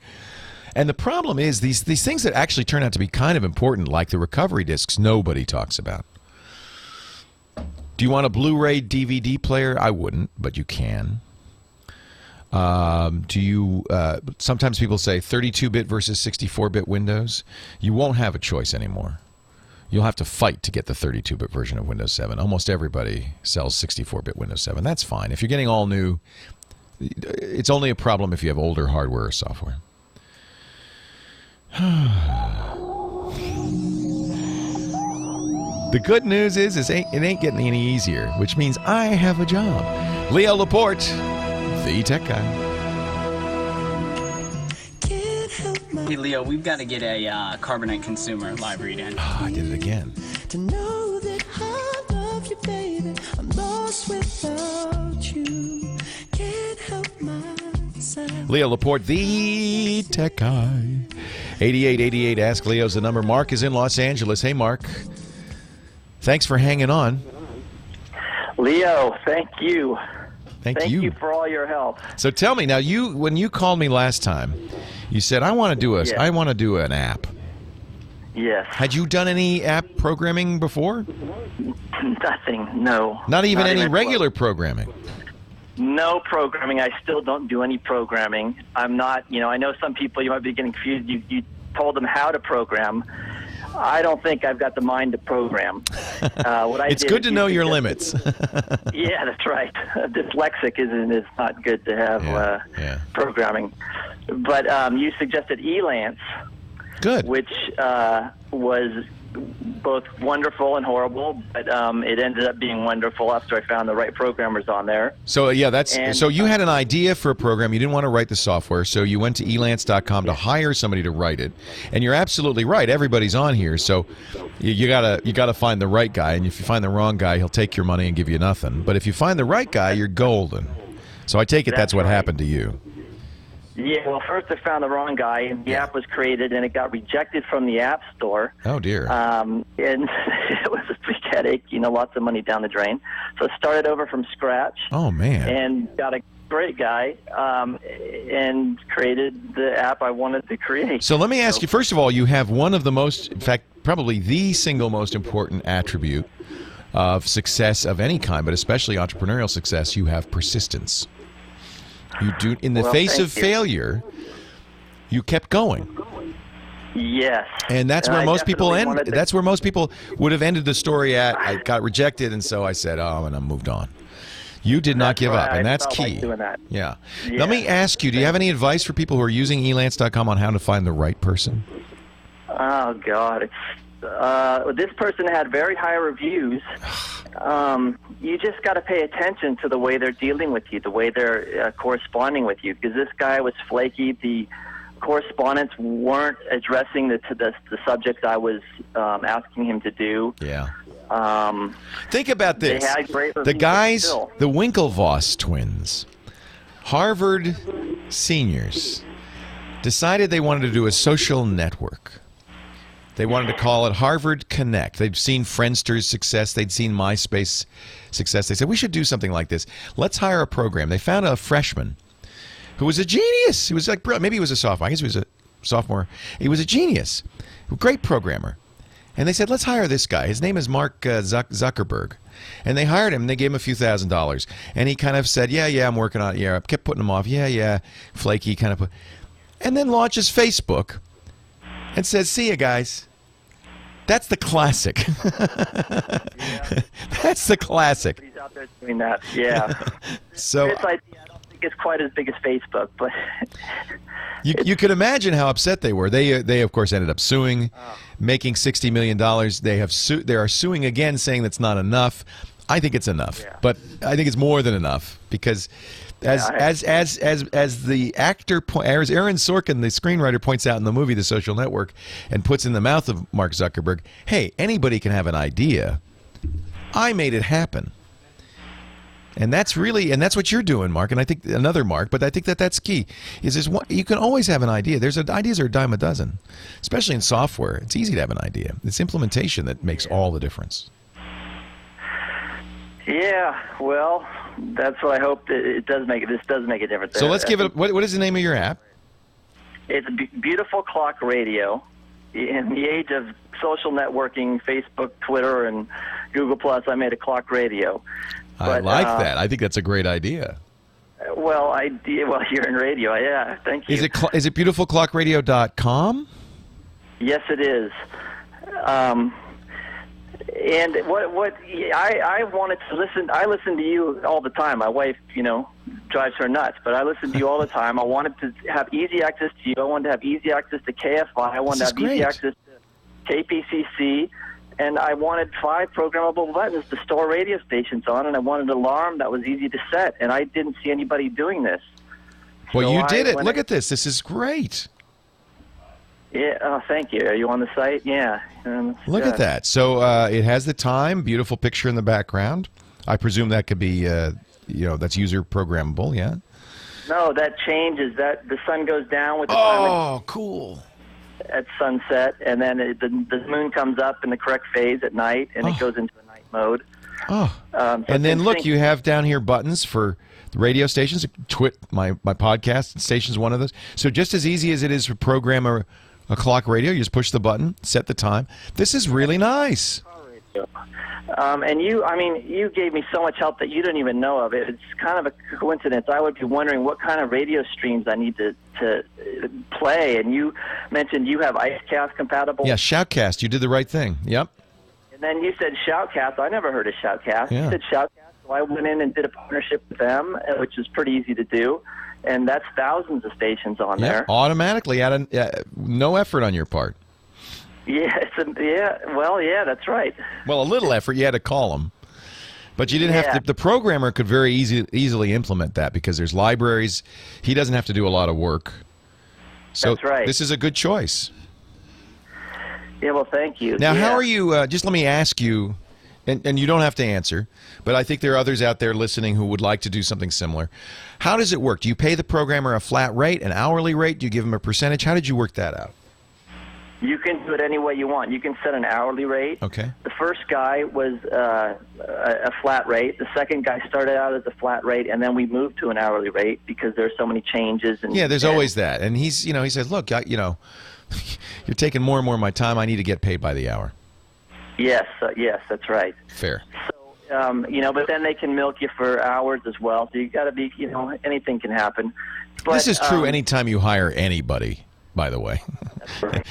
S3: the problem is these things that actually turn out to be kind of important, like the recovery disks, nobody talks about. Do you want a Blu-ray DVD player? I wouldn't, but you can. Do you? Sometimes people say 32-bit versus 64-bit Windows. You won't have a choice anymore. You'll have to fight to get the 32-bit version of Windows 7. Almost everybody sells 64-bit Windows 7. That's fine. If you're getting all new, it's only a problem if you have older hardware or software. The good news is it ain't getting any easier, which means I have a job. Leo Laporte, the tech guy.
S8: Hey, Leo, we've got to get a Carbonite consumer live read in.
S3: I did it again.
S13: To know that I love you, baby. I'm lost without you. Can't help myself.
S3: Leo Laporte, the tech guy. 8888 Ask Leo's the number. Mark is in Los Angeles. Hey, Mark. Thanks for hanging on.
S14: Leo, thank you.
S3: Thank you
S14: for all your help.
S3: So tell me now, when you called me last time, you said I want to do an app.
S14: Yes.
S3: Had you done any app programming before?
S14: Nothing. No.
S3: Not even any regular programming.
S14: No programming. I still don't do any programming. I'm not. I know some people you might be getting confused. You told them how to program. I don't think I've got the mind to program.
S3: It's good to know your limits.
S14: Yeah, that's right. Dyslexic is not good to have programming. But you suggested Elance.
S3: Good.
S14: Which was both wonderful and horrible, but it ended up being wonderful after I found the right programmers on there.
S3: So so you had an idea for a program. You didn't want to write the software, so you went to elance.com to hire somebody to write it. And you're absolutely right. Everybody's on here, so you gotta find the right guy. And if you find the wrong guy, he'll take your money and give you nothing. But if you find the right guy, you're golden. So I take it that's what happened to you.
S14: Yeah, well, first I found the wrong guy, and the app was created, and it got rejected from the App Store.
S3: Oh, dear.
S14: And it was a big headache, lots of money down the drain. So I started over from scratch.
S3: Oh, man.
S14: And got a great guy and created the app I wanted to create.
S3: So let me ask you, first of all, you have one of the most, in fact, probably the single most important attribute of success of any kind, but especially entrepreneurial success. You have persistence. You do in the face of failure. You kept going.
S14: Yes.
S3: And that's where most people end. That's where most people would have ended the story at. I got rejected, and so I said, and I moved on. You did not give up, and that's key. Yeah. Let me ask you, do you have any advice for people who are using elance.com on how to find the right person?
S14: Oh, God. This person had very high reviews. You just got to pay attention to the way they're dealing with you, the way they're corresponding with you, because this guy was flaky. The correspondents weren't addressing the subjects I was asking him to do.
S3: Yeah. Think about this.
S14: They had great reviews,
S3: the guys,
S14: still.
S3: the Winklevoss twins, Harvard seniors, decided they wanted to do a social network. They wanted to call it Harvard Connect. They'd seen Friendster's success. They'd seen MySpace success. They said, we should do something like this. Let's hire a program. They found a freshman who was a genius. He was like, maybe he was a sophomore. I guess he was a sophomore. He was a genius. A great programmer. And they said, let's hire this guy. His name is Mark Zuckerberg. And they hired him, and they gave him a few $1,000s. And he kind of said, yeah, I'm working on it. Yeah, I kept putting him off. Yeah, flaky kind of. And then launches Facebook and says, see you guys. That's the classic. That's the classic.
S14: He's out there doing that, yeah.
S3: So
S14: this idea, I don't think it's quite as big as Facebook, but
S3: you can imagine how upset they were. They of course ended up suing, making $60 million. They are suing again, saying that's not enough. I think it's enough, but I think it's more than enough because. As the actor, as Aaron Sorkin, the screenwriter, points out in the movie The Social Network, and puts in the mouth of Mark Zuckerberg, hey, anybody can have an idea. I made it happen. And that's what you're doing, Mark. And I think another Mark, but I think that's key. You can always have an idea. Ideas are a dime a dozen, especially in software. It's easy to have an idea. It's implementation that makes all the difference.
S14: Yeah, well, that's what I hope that it does make. This does make a difference.
S3: So let's give it. What is the name of your app?
S14: It's Beautiful Clock Radio. In the age of social networking, Facebook, Twitter, and Google Plus, I made a clock radio.
S3: I like that. I think that's a great idea.
S14: Well, you're in radio. Yeah, thank you.
S3: Is it beautifulclockradio.com?
S14: Yes, it is. And what I wanted to listen. I listen to you all the time. My wife, drives her nuts, but I listen to you all the time. I wanted to have easy access to you. I wanted to have easy access to KFI. I wanted to have easy access to KPCC, and I wanted 5 programmable buttons to store radio stations on, and I wanted an alarm that was easy to set. And I didn't see anybody doing this.
S3: Well, you did it. Look at this. This is great.
S14: Yeah, oh, thank you. Are you on the site? Yeah.
S3: Look at that. So it has the time, beautiful picture in the background. I presume that could be, that's user programmable, yeah?
S14: No, that changes. That the sun goes down with the
S3: time. Cool.
S14: At sunset, and then the moon comes up in the correct phase at night, and it goes into a night mode.
S3: Oh. And then look, you have down here buttons for the radio stations. TWiT, my podcast station is one of those. So just as easy as it is to program a clock radio, you just push the button, set the time. This is really nice.
S14: And you gave me so much help that you didn't even know of it. It's kind of a coincidence. I would be wondering what kind of radio streams I need to play. And you mentioned you have IceCast compatible.
S3: Yeah, Shoutcast. You did the right thing. Yep.
S14: And then you said Shoutcast. I never heard of Shoutcast.
S3: Yeah.
S14: You said Shoutcast, so I went in and did a partnership with them, which is pretty easy to do. And that's thousands of stations on there.
S3: Automatically, no effort on your part.
S14: Yeah, that's right.
S3: Well, a little effort. You had to call them. But you didn't have to. The programmer could very easily implement that because there's libraries. He doesn't have to do a lot of work. So
S14: that's right.
S3: This is a good choice.
S14: Yeah, well, thank you.
S3: Now, how are you? Just let me ask you, and you don't have to answer, but I think there are others out there listening who would like to do something similar. How does it work? Do you pay the programmer a flat rate, an hourly rate? Do you give him a percentage? How did you work that out?
S14: You can do it any way you want. You can set an hourly rate.
S3: Okay.
S14: The first guy was a flat rate. The second guy started out as a flat rate, and then we moved to an hourly rate because there's so many changes.
S3: There's always that. And he says, look, you're taking more and more of my time. I need to get paid by the hour.
S14: Yes, that's right.
S3: Fair.
S14: but then they can milk you for hours as well. So you got to be, anything can happen. But,
S3: this is true anytime you hire anybody, by the way.
S14: That's right.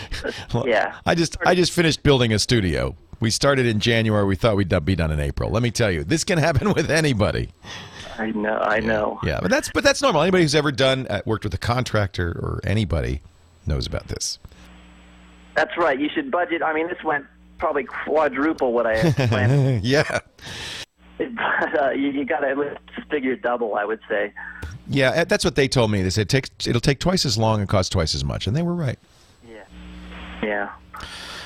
S14: Yeah.
S3: I just finished building a studio. We started in January. We thought we'd be done in April. Let me tell you, this can happen with anybody.
S14: I know.
S3: Yeah, but that's normal. Anybody who's ever worked with a contractor or anybody knows about this.
S14: That's right. You should budget. I mean, this went probably quadruple what I had planned.
S3: Yeah.
S14: But you got to at least figure double, I would say.
S3: Yeah, that's what they told me. They said it'll take twice as long and cost twice as much, and they were right.
S14: Yeah.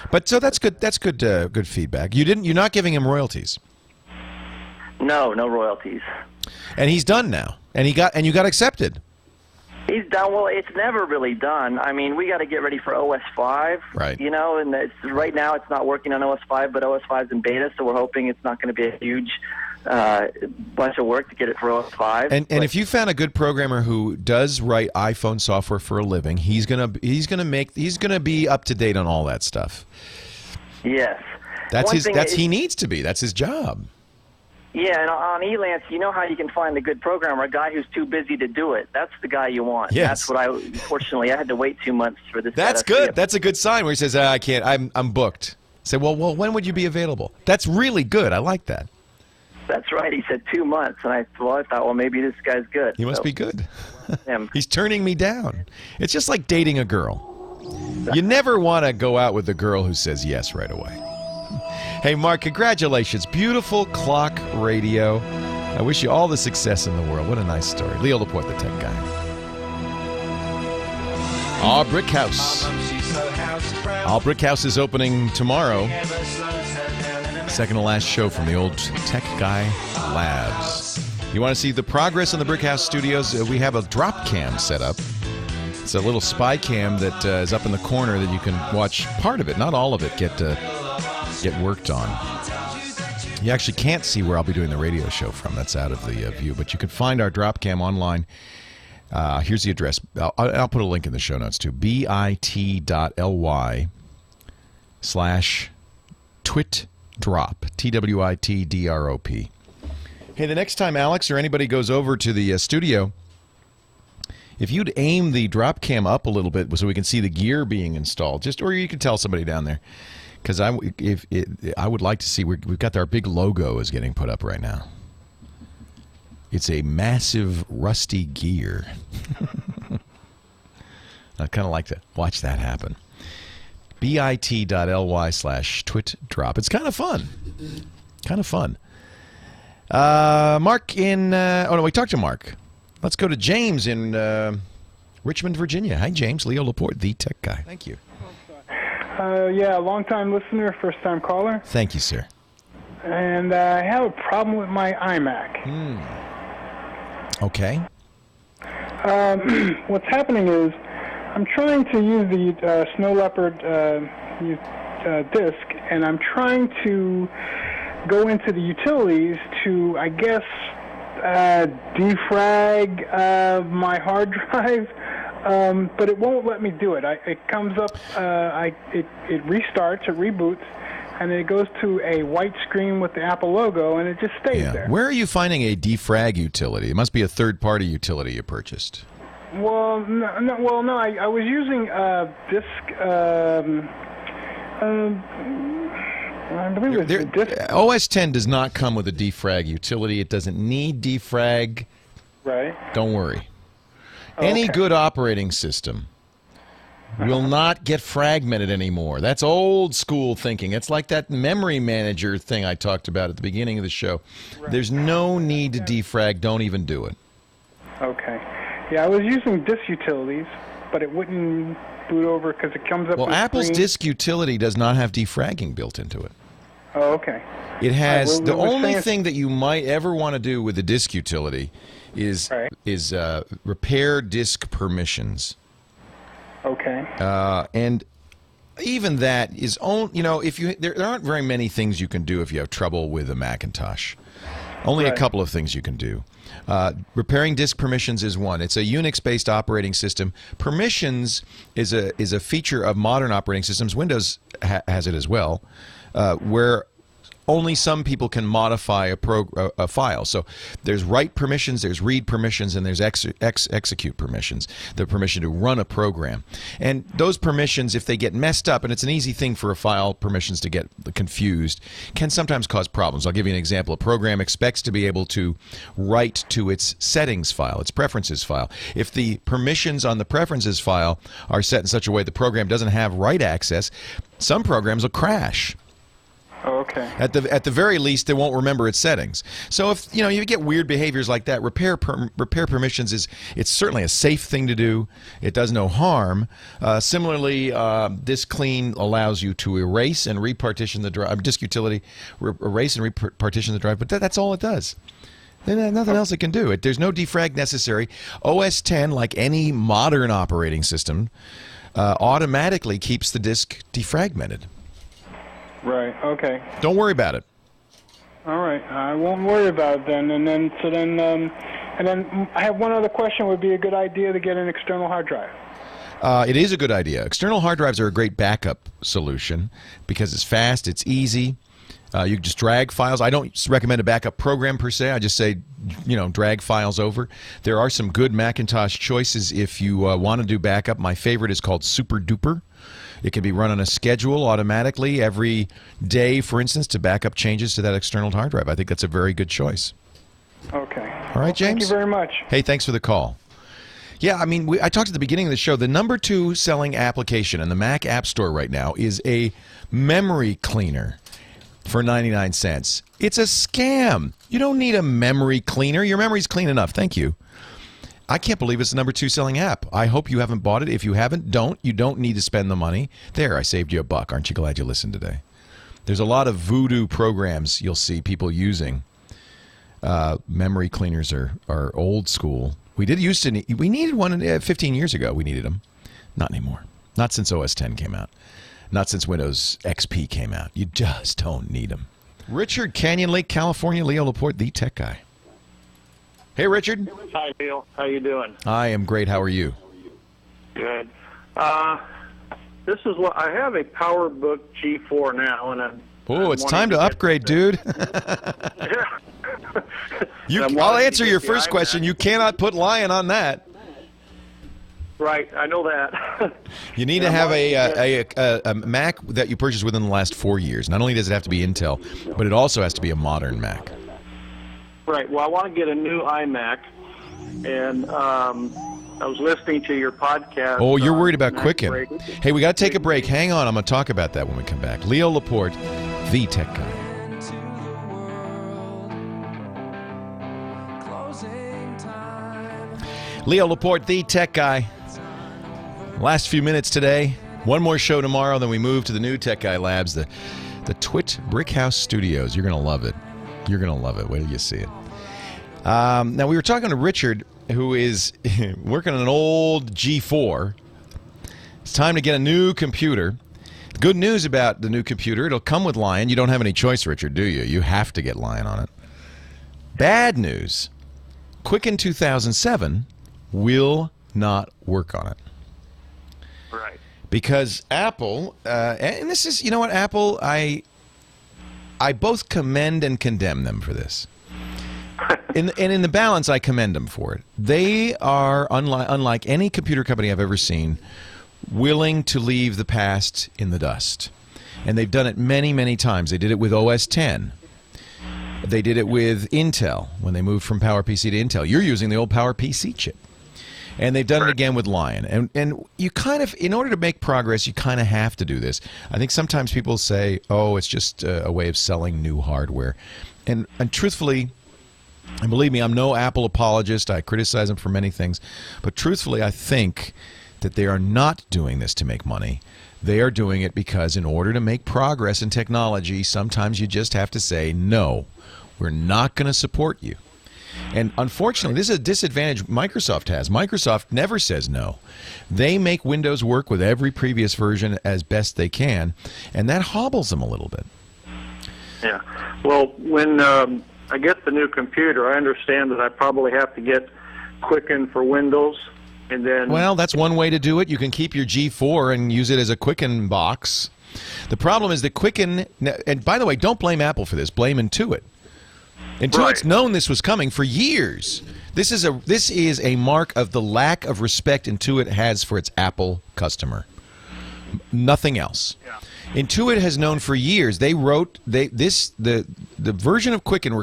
S3: But so that's good. That's good. Good feedback. You're not giving him royalties.
S14: No royalties.
S3: And he's done now. And you got accepted.
S14: He's done. Well, it's never really done. I mean, we got to get ready for OS 5.
S3: Right.
S14: And right now it's not working on OS 5, but OS 5 is in beta, so we're hoping it's not going to be a huge bunch of work to get it for OS 5.
S3: And if you found a good programmer who does write iPhone software for a living, he's gonna be up to date on all that stuff.
S14: Yes.
S3: He needs to be. That's his job.
S14: Yeah, and on Elance, you know how you can find a good programmer, a guy who's too busy to do it. That's the guy you want.
S3: Yes.
S14: That's what Fortunately, I had to wait 2 months for this.
S3: That's good. That's a good sign where he says, I can't, I'm booked. Say, well, when would you be available? That's really good. I like that.
S14: That's right. He said 2 months, and I thought, well, maybe this guy's good.
S3: He must be good. He's turning me down. It's just like dating a girl. You never want to go out with a girl who says yes right away. Hey, Mark, congratulations. Beautiful clock radio. I wish you all the success in the world. What a nice story. Leo Laporte, the tech guy. Our Brick House. Our Brick House is opening tomorrow. Second to last show from the old Tech Guy Labs. You want to see the progress in the Brick House studios? We have a drop cam set up. It's a little spy cam that is up in the corner that you can watch part of it, not all of it, get worked on. You actually can't see where I'll be doing the radio show from. That's out of the view, but you can find our drop cam online. Here's the address. I'll put a link in the show notes too. bit.ly/TWiTDrop. TWiTDROP. Hey, the next time Alex or anybody goes over to the studio, if you'd aim the drop cam up a little bit so we can see the gear being installed, or you can tell somebody down there, because I would like to see, we've got our big logo is getting put up right now. It's a massive rusty gear. I'd kind of like to watch that happen. bit.ly/TWiTDrop. It's kind of fun. Mark we talked to Mark. Let's go to James in Richmond, Virginia. Hi, James. Leo Laporte, the tech guy. Thank you.
S15: Long-time listener, first-time caller.
S3: Thank you, sir.
S15: And I have a problem with my iMac.
S3: Okay.
S15: What's happening is I'm trying to use the Snow Leopard disk, and I'm trying to go into the utilities to, I guess, defrag my hard drive. But it won't let me do it. It comes up, it restarts, it reboots, and it goes to a white screen with the Apple logo, and it just stays there.
S3: Where are you finding a defrag utility? It must be a third-party utility you purchased.
S15: Well, no. I was using disk. I believe it was disk.
S3: OS 10 does not come with a defrag utility. It doesn't need defrag.
S15: Right.
S3: Don't worry. Any good operating system will not get fragmented anymore. That's old school thinking. It's like that memory manager thing I talked about at the beginning of the show. Right. There's no need to defrag. Don't even do it.
S15: Okay. Yeah, I was using disk utilities, but it wouldn't boot over because it comes up with
S3: Apple's disk utility does not have defragging built into it.
S15: Oh, okay.
S3: It has the only thing that you might ever want to do with the disk utility is repair disk permissions.
S15: Okay.
S3: And even that is there aren't very many things you can do if you have trouble with a Macintosh. Only a couple of things you can do. Repairing disk permissions is one. It's a Unix-based operating system. Permissions is a feature of modern operating systems. Windows has it as well, where only some people can modify a file. So there's write permissions, there's read permissions, and there's execute permissions, the permission to run a program. And those permissions, if they get messed up, and it's an easy thing for a file permissions to get confused, can sometimes cause problems. I'll give you an example. A program expects to be able to write to its settings file, its preferences file. If the permissions on the preferences file are set in such a way the program doesn't have write access, some programs will crash.
S15: Oh, okay.
S3: At the very least, they won't remember its settings. So if you get weird behaviors like that, repair permissions it's certainly a safe thing to do. It does no harm. Similarly, disk clean allows you to erase and repartition the drive. Disk utility erase and repartition the drive, but that's all it does. There's nothing else it can do. There's no defrag necessary. OS 10, like any modern operating system, automatically keeps the disk defragmented.
S15: Right. Okay.
S3: Don't worry about it.
S15: All right. I won't worry about it then. And then I have one other question. Would be a good idea to get an external hard drive?
S3: It is a good idea. External hard drives are a great backup solution because it's fast, it's easy. You can just drag files. I don't recommend a backup program per se. I just say, drag files over. There are some good Macintosh choices if you want to do backup. My favorite is called Super Duper. It can be run on a schedule automatically every day, for instance, to back up changes to that external hard drive. I think that's a very good choice.
S15: Okay.
S3: All right, James?
S15: Thank you very much.
S3: Hey, thanks for the call. Yeah, I mean, I talked at the beginning of the show. The number 2 selling application in the Mac App Store right now is a memory cleaner for 99 cents. It's a scam. You don't need a memory cleaner. Your memory's clean enough. Thank you. I can't believe it's the number 2 selling app. I hope you haven't bought it. If you haven't, don't. You don't need to spend the money. There, I saved you $1. Aren't you glad you listened today? There's a lot of voodoo programs you'll see people using. Memory cleaners are old school. We needed one 15 years ago. We needed them. Not anymore. Not since OS 10 came out. Not since Windows XP came out. You just don't need them. Richard, Canyon Lake, California. Leo Laporte, the tech guy. Hey, Richard.
S16: Hi, Neil. How you doing?
S3: I am great. How are you?
S16: Good. This is what I have, a PowerBook G4 now, and
S3: it's time to upgrade, dude. I'll answer your first question. You cannot put Lion on that.
S16: Right, I know that.
S3: You need to have a Mac that you purchased within the last 4 years. Not only does it have to be Intel, but it also has to be a modern Mac.
S16: Right. Well, I want to get a new iMac, and I was listening to your podcast.
S3: Oh, you're worried about Quicken.
S16: Break.
S3: Hey, we got to take a break. Hang on. I'm going to talk about that when we come back. Leo Laporte, the tech guy. Leo Laporte, the tech guy. Last few minutes today. One more show tomorrow, then we move to the new Tech Guy Labs, the TWiT Brickhouse Studios. You're going to love it. You're going to love it. Wait till you see it. Now, we were talking to Richard, who is working on an old G4. It's time to get a new computer. Good news about the new computer, it'll come with Lion. You don't have any choice, Richard, do you? You have to get Lion on it. Bad news. Quicken 2007 will not work on it.
S16: Right.
S3: Because Apple, and this is, Apple, I both commend and condemn them for this. And in the balance, I commend them for it. They are, unlike any computer company I've ever seen, willing to leave the past in the dust. And they've done it many, many times. They did it with OS 10. They did it with Intel when they moved from PowerPC to Intel. You're using the old PowerPC chip. And they've done it again with Lion. And you kind of, in order to make progress, you kind of have to do this. I think sometimes people say, oh, it's just a way of selling new hardware. And truthfully, and believe me, I'm no Apple apologist. I criticize them for many things. But truthfully, I think that they are not doing this to make money. They are doing it because in order to make progress in technology, sometimes you just have to say, no, we're not going to support you. And unfortunately, this is a disadvantage Microsoft has. Microsoft never says no. They make Windows work with every previous version as best they can, and that hobbles them a little bit.
S16: Yeah. Well, when I get the new computer, I understand that I probably have to get Quicken for Windows, and then...
S3: Well, that's one way to do it. You can keep your G4 and use it as a Quicken box. The problem is that Quicken, and by the way, don't blame Apple for this. Blame Intuit. Intuit's known this was coming for years. This is a mark of the lack of respect Intuit has for its Apple customer. Nothing else. Yeah. Intuit has known for years. They wrote the version of Quicken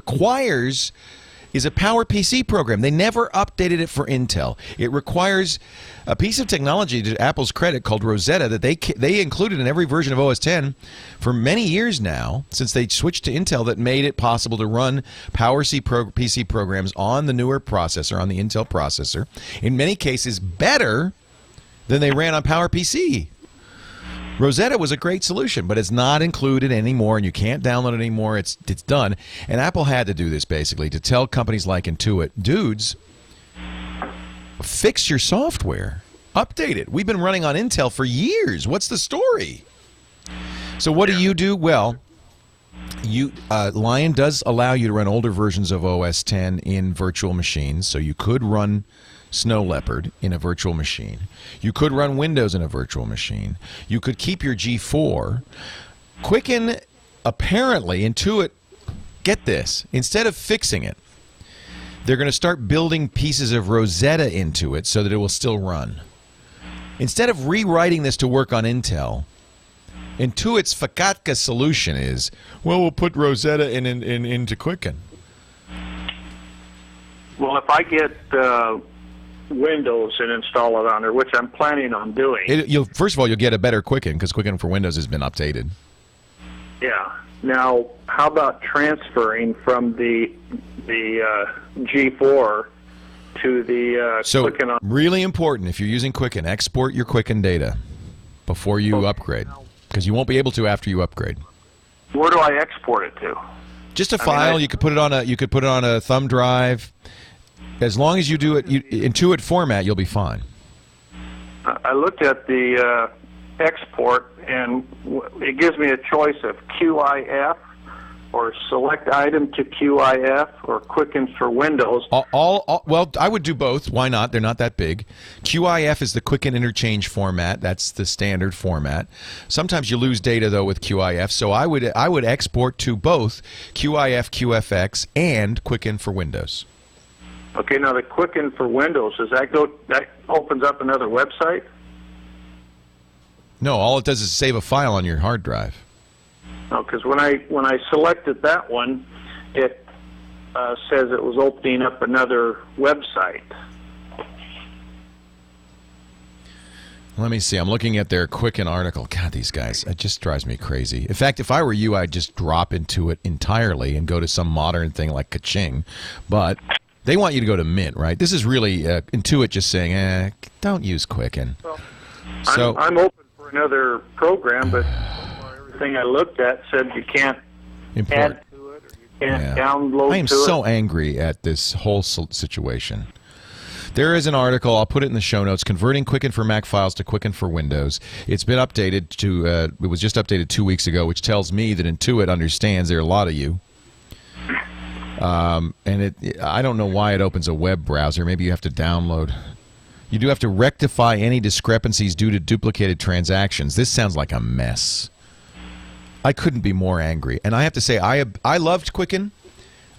S3: is a PowerPC program. They never updated it for Intel. It requires a piece of technology, to Apple's credit, called Rosetta, that they included in every version of OS X for many years now, since they switched to Intel, that made it possible to run PowerPC programs on the newer processor, on the Intel processor, in many cases better than they ran on PowerPC. Rosetta was a great solution, but it's not included anymore, and you can't download it anymore. It's done. And Apple had to do this, basically, to tell companies like Intuit, dudes, fix your software. Update it. We've been running on Intel for years. What's the story? So what do? Well, Lion does allow you to run older versions of OS X in virtual machines, so you could run Snow Leopard in a virtual machine. You could run Windows in a virtual machine. You could keep your G4. Quicken, apparently, Intuit, get this, instead of fixing it, they're going to start building pieces of Rosetta into it so that it will still run. Instead of rewriting this to work on Intel, Intuit's Fakatka solution is, well, we'll put Rosetta into Quicken.
S16: Well, if I get Windows and install it on there, which I'm planning on doing.
S3: First of all, you'll get a better Quicken, because Quicken for Windows has been updated.
S16: Yeah. Now, how about transferring from the G4 to the Quicken on?
S3: Really important, if you're using Quicken, export your Quicken data before you upgrade, because you won't be able to after you upgrade.
S16: Where do I export it to?
S3: Just a file. You could put it on a thumb drive. As long as you do it Intuit format, you'll be fine.
S16: I looked at the export, and it gives me a choice of QIF or select item to QIF or Quicken for Windows.
S3: Well, I would do both. Why not? They're not that big. QIF is the Quicken interchange format. That's the standard format. Sometimes you lose data, though, with QIF, so I would export to both QIF, QFX, and Quicken for Windows.
S16: Okay, now the Quicken for Windows, that opens up another website?
S3: No, all it does is save a file on your hard drive.
S16: No, because when I selected that one, it says it was opening up another website.
S3: Let me see. I'm looking at their Quicken article. God, these guys, it just drives me crazy. In fact, if I were you, I'd just drop into it entirely and go to some modern thing like Kaching. But they want you to go to Mint, right? This is really Intuit just saying, don't use Quicken.
S16: Well, so I'm open for another program, but everything I looked at said you can't add to it or you can't download to it.
S3: I am so angry at this whole situation. There is an article, I'll put it in the show notes, Converting Quicken for Mac Files to Quicken for Windows. It's been updated to, it was just updated 2 weeks ago, which tells me that Intuit understands there are a lot of you. And I don't know why it opens a web browser. Maybe you have to download. You do have to rectify any discrepancies due to duplicated transactions. This sounds like a mess. I couldn't be more angry. And I have to say, I loved Quicken.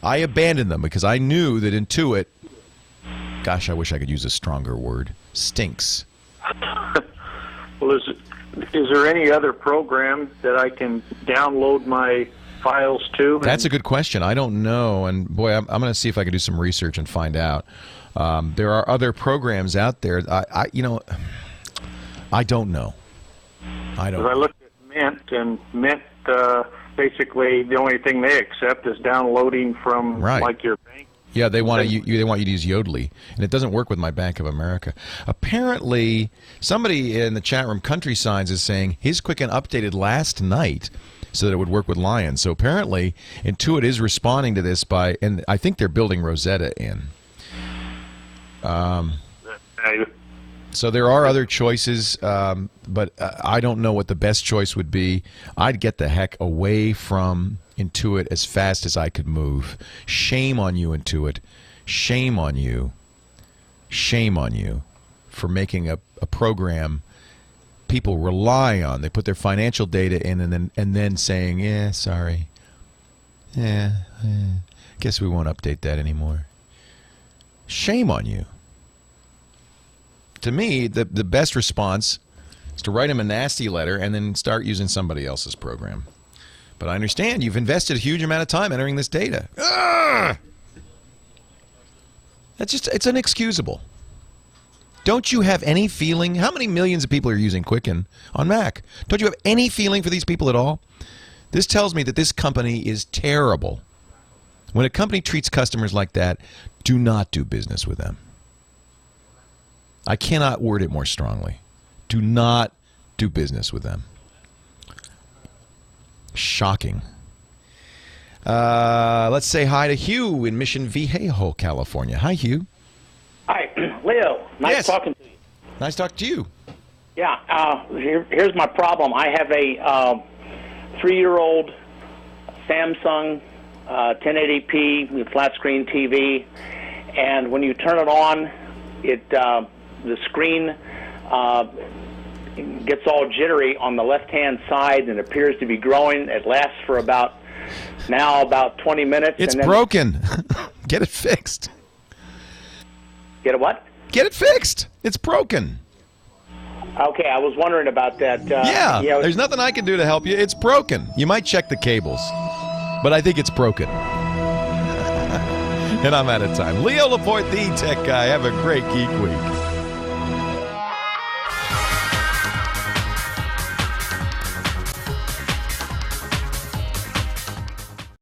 S3: I abandoned them because I knew that Intuit, gosh, I wish I could use a stronger word, stinks.
S16: Well, is there any other program that I can download my files to?
S3: That's a good question. I don't know. And boy, I'm going to see if I can do some research and find out. There are other programs out there. I don't know. I
S16: looked at Mint, and Mint basically the only thing they accept is downloading from like your bank.
S3: Yeah, they want you to use Yodlee, and it doesn't work with my Bank of America. Apparently, somebody in the chat room, Country Signs, is saying his Quicken updated last night so that it would work with Lion. So apparently, Intuit is responding to this and I think they're building Rosetta in. So there are other choices, but I don't know what the best choice would be. I'd get the heck away from Intuit as fast as I could move. Shame on you, Intuit. Shame on you. Shame on you for making a program people rely on. They put their financial data in and then saying, "Yeah, sorry. Guess we won't update that anymore." Shame on you. To me, the best response is to write them a nasty letter and then start using somebody else's program. But I understand you've invested a huge amount of time entering this data. It's inexcusable. Don't you have any feeling? How many millions of people are using Quicken on Mac? Don't you have any feeling for these people at all? This tells me that this company is terrible. When a company treats customers like that, do not do business with them. I cannot word it more strongly. Do not do business with them. Shocking. Let's say hi to Hugh in Mission Viejo, California. Hi, Hugh.
S17: Hi, Leo. Nice talking to you.
S3: Nice talking to you.
S17: Yeah, here's my problem. I have a 3-year-old Samsung 1080p with flat screen TV, and when you turn it on, the screen gets all jittery on the left-hand side and appears to be growing. It lasts for about 20 minutes.
S3: It's broken. Get it fixed.
S17: Get it what?
S3: Get it fixed. It's broken.
S17: Okay, I was wondering about that.
S3: There's nothing I can do to help you. It's broken. You might check the cables, but I think it's broken. And I'm out of time. Leo Laporte, the tech guy. Have a great geek week.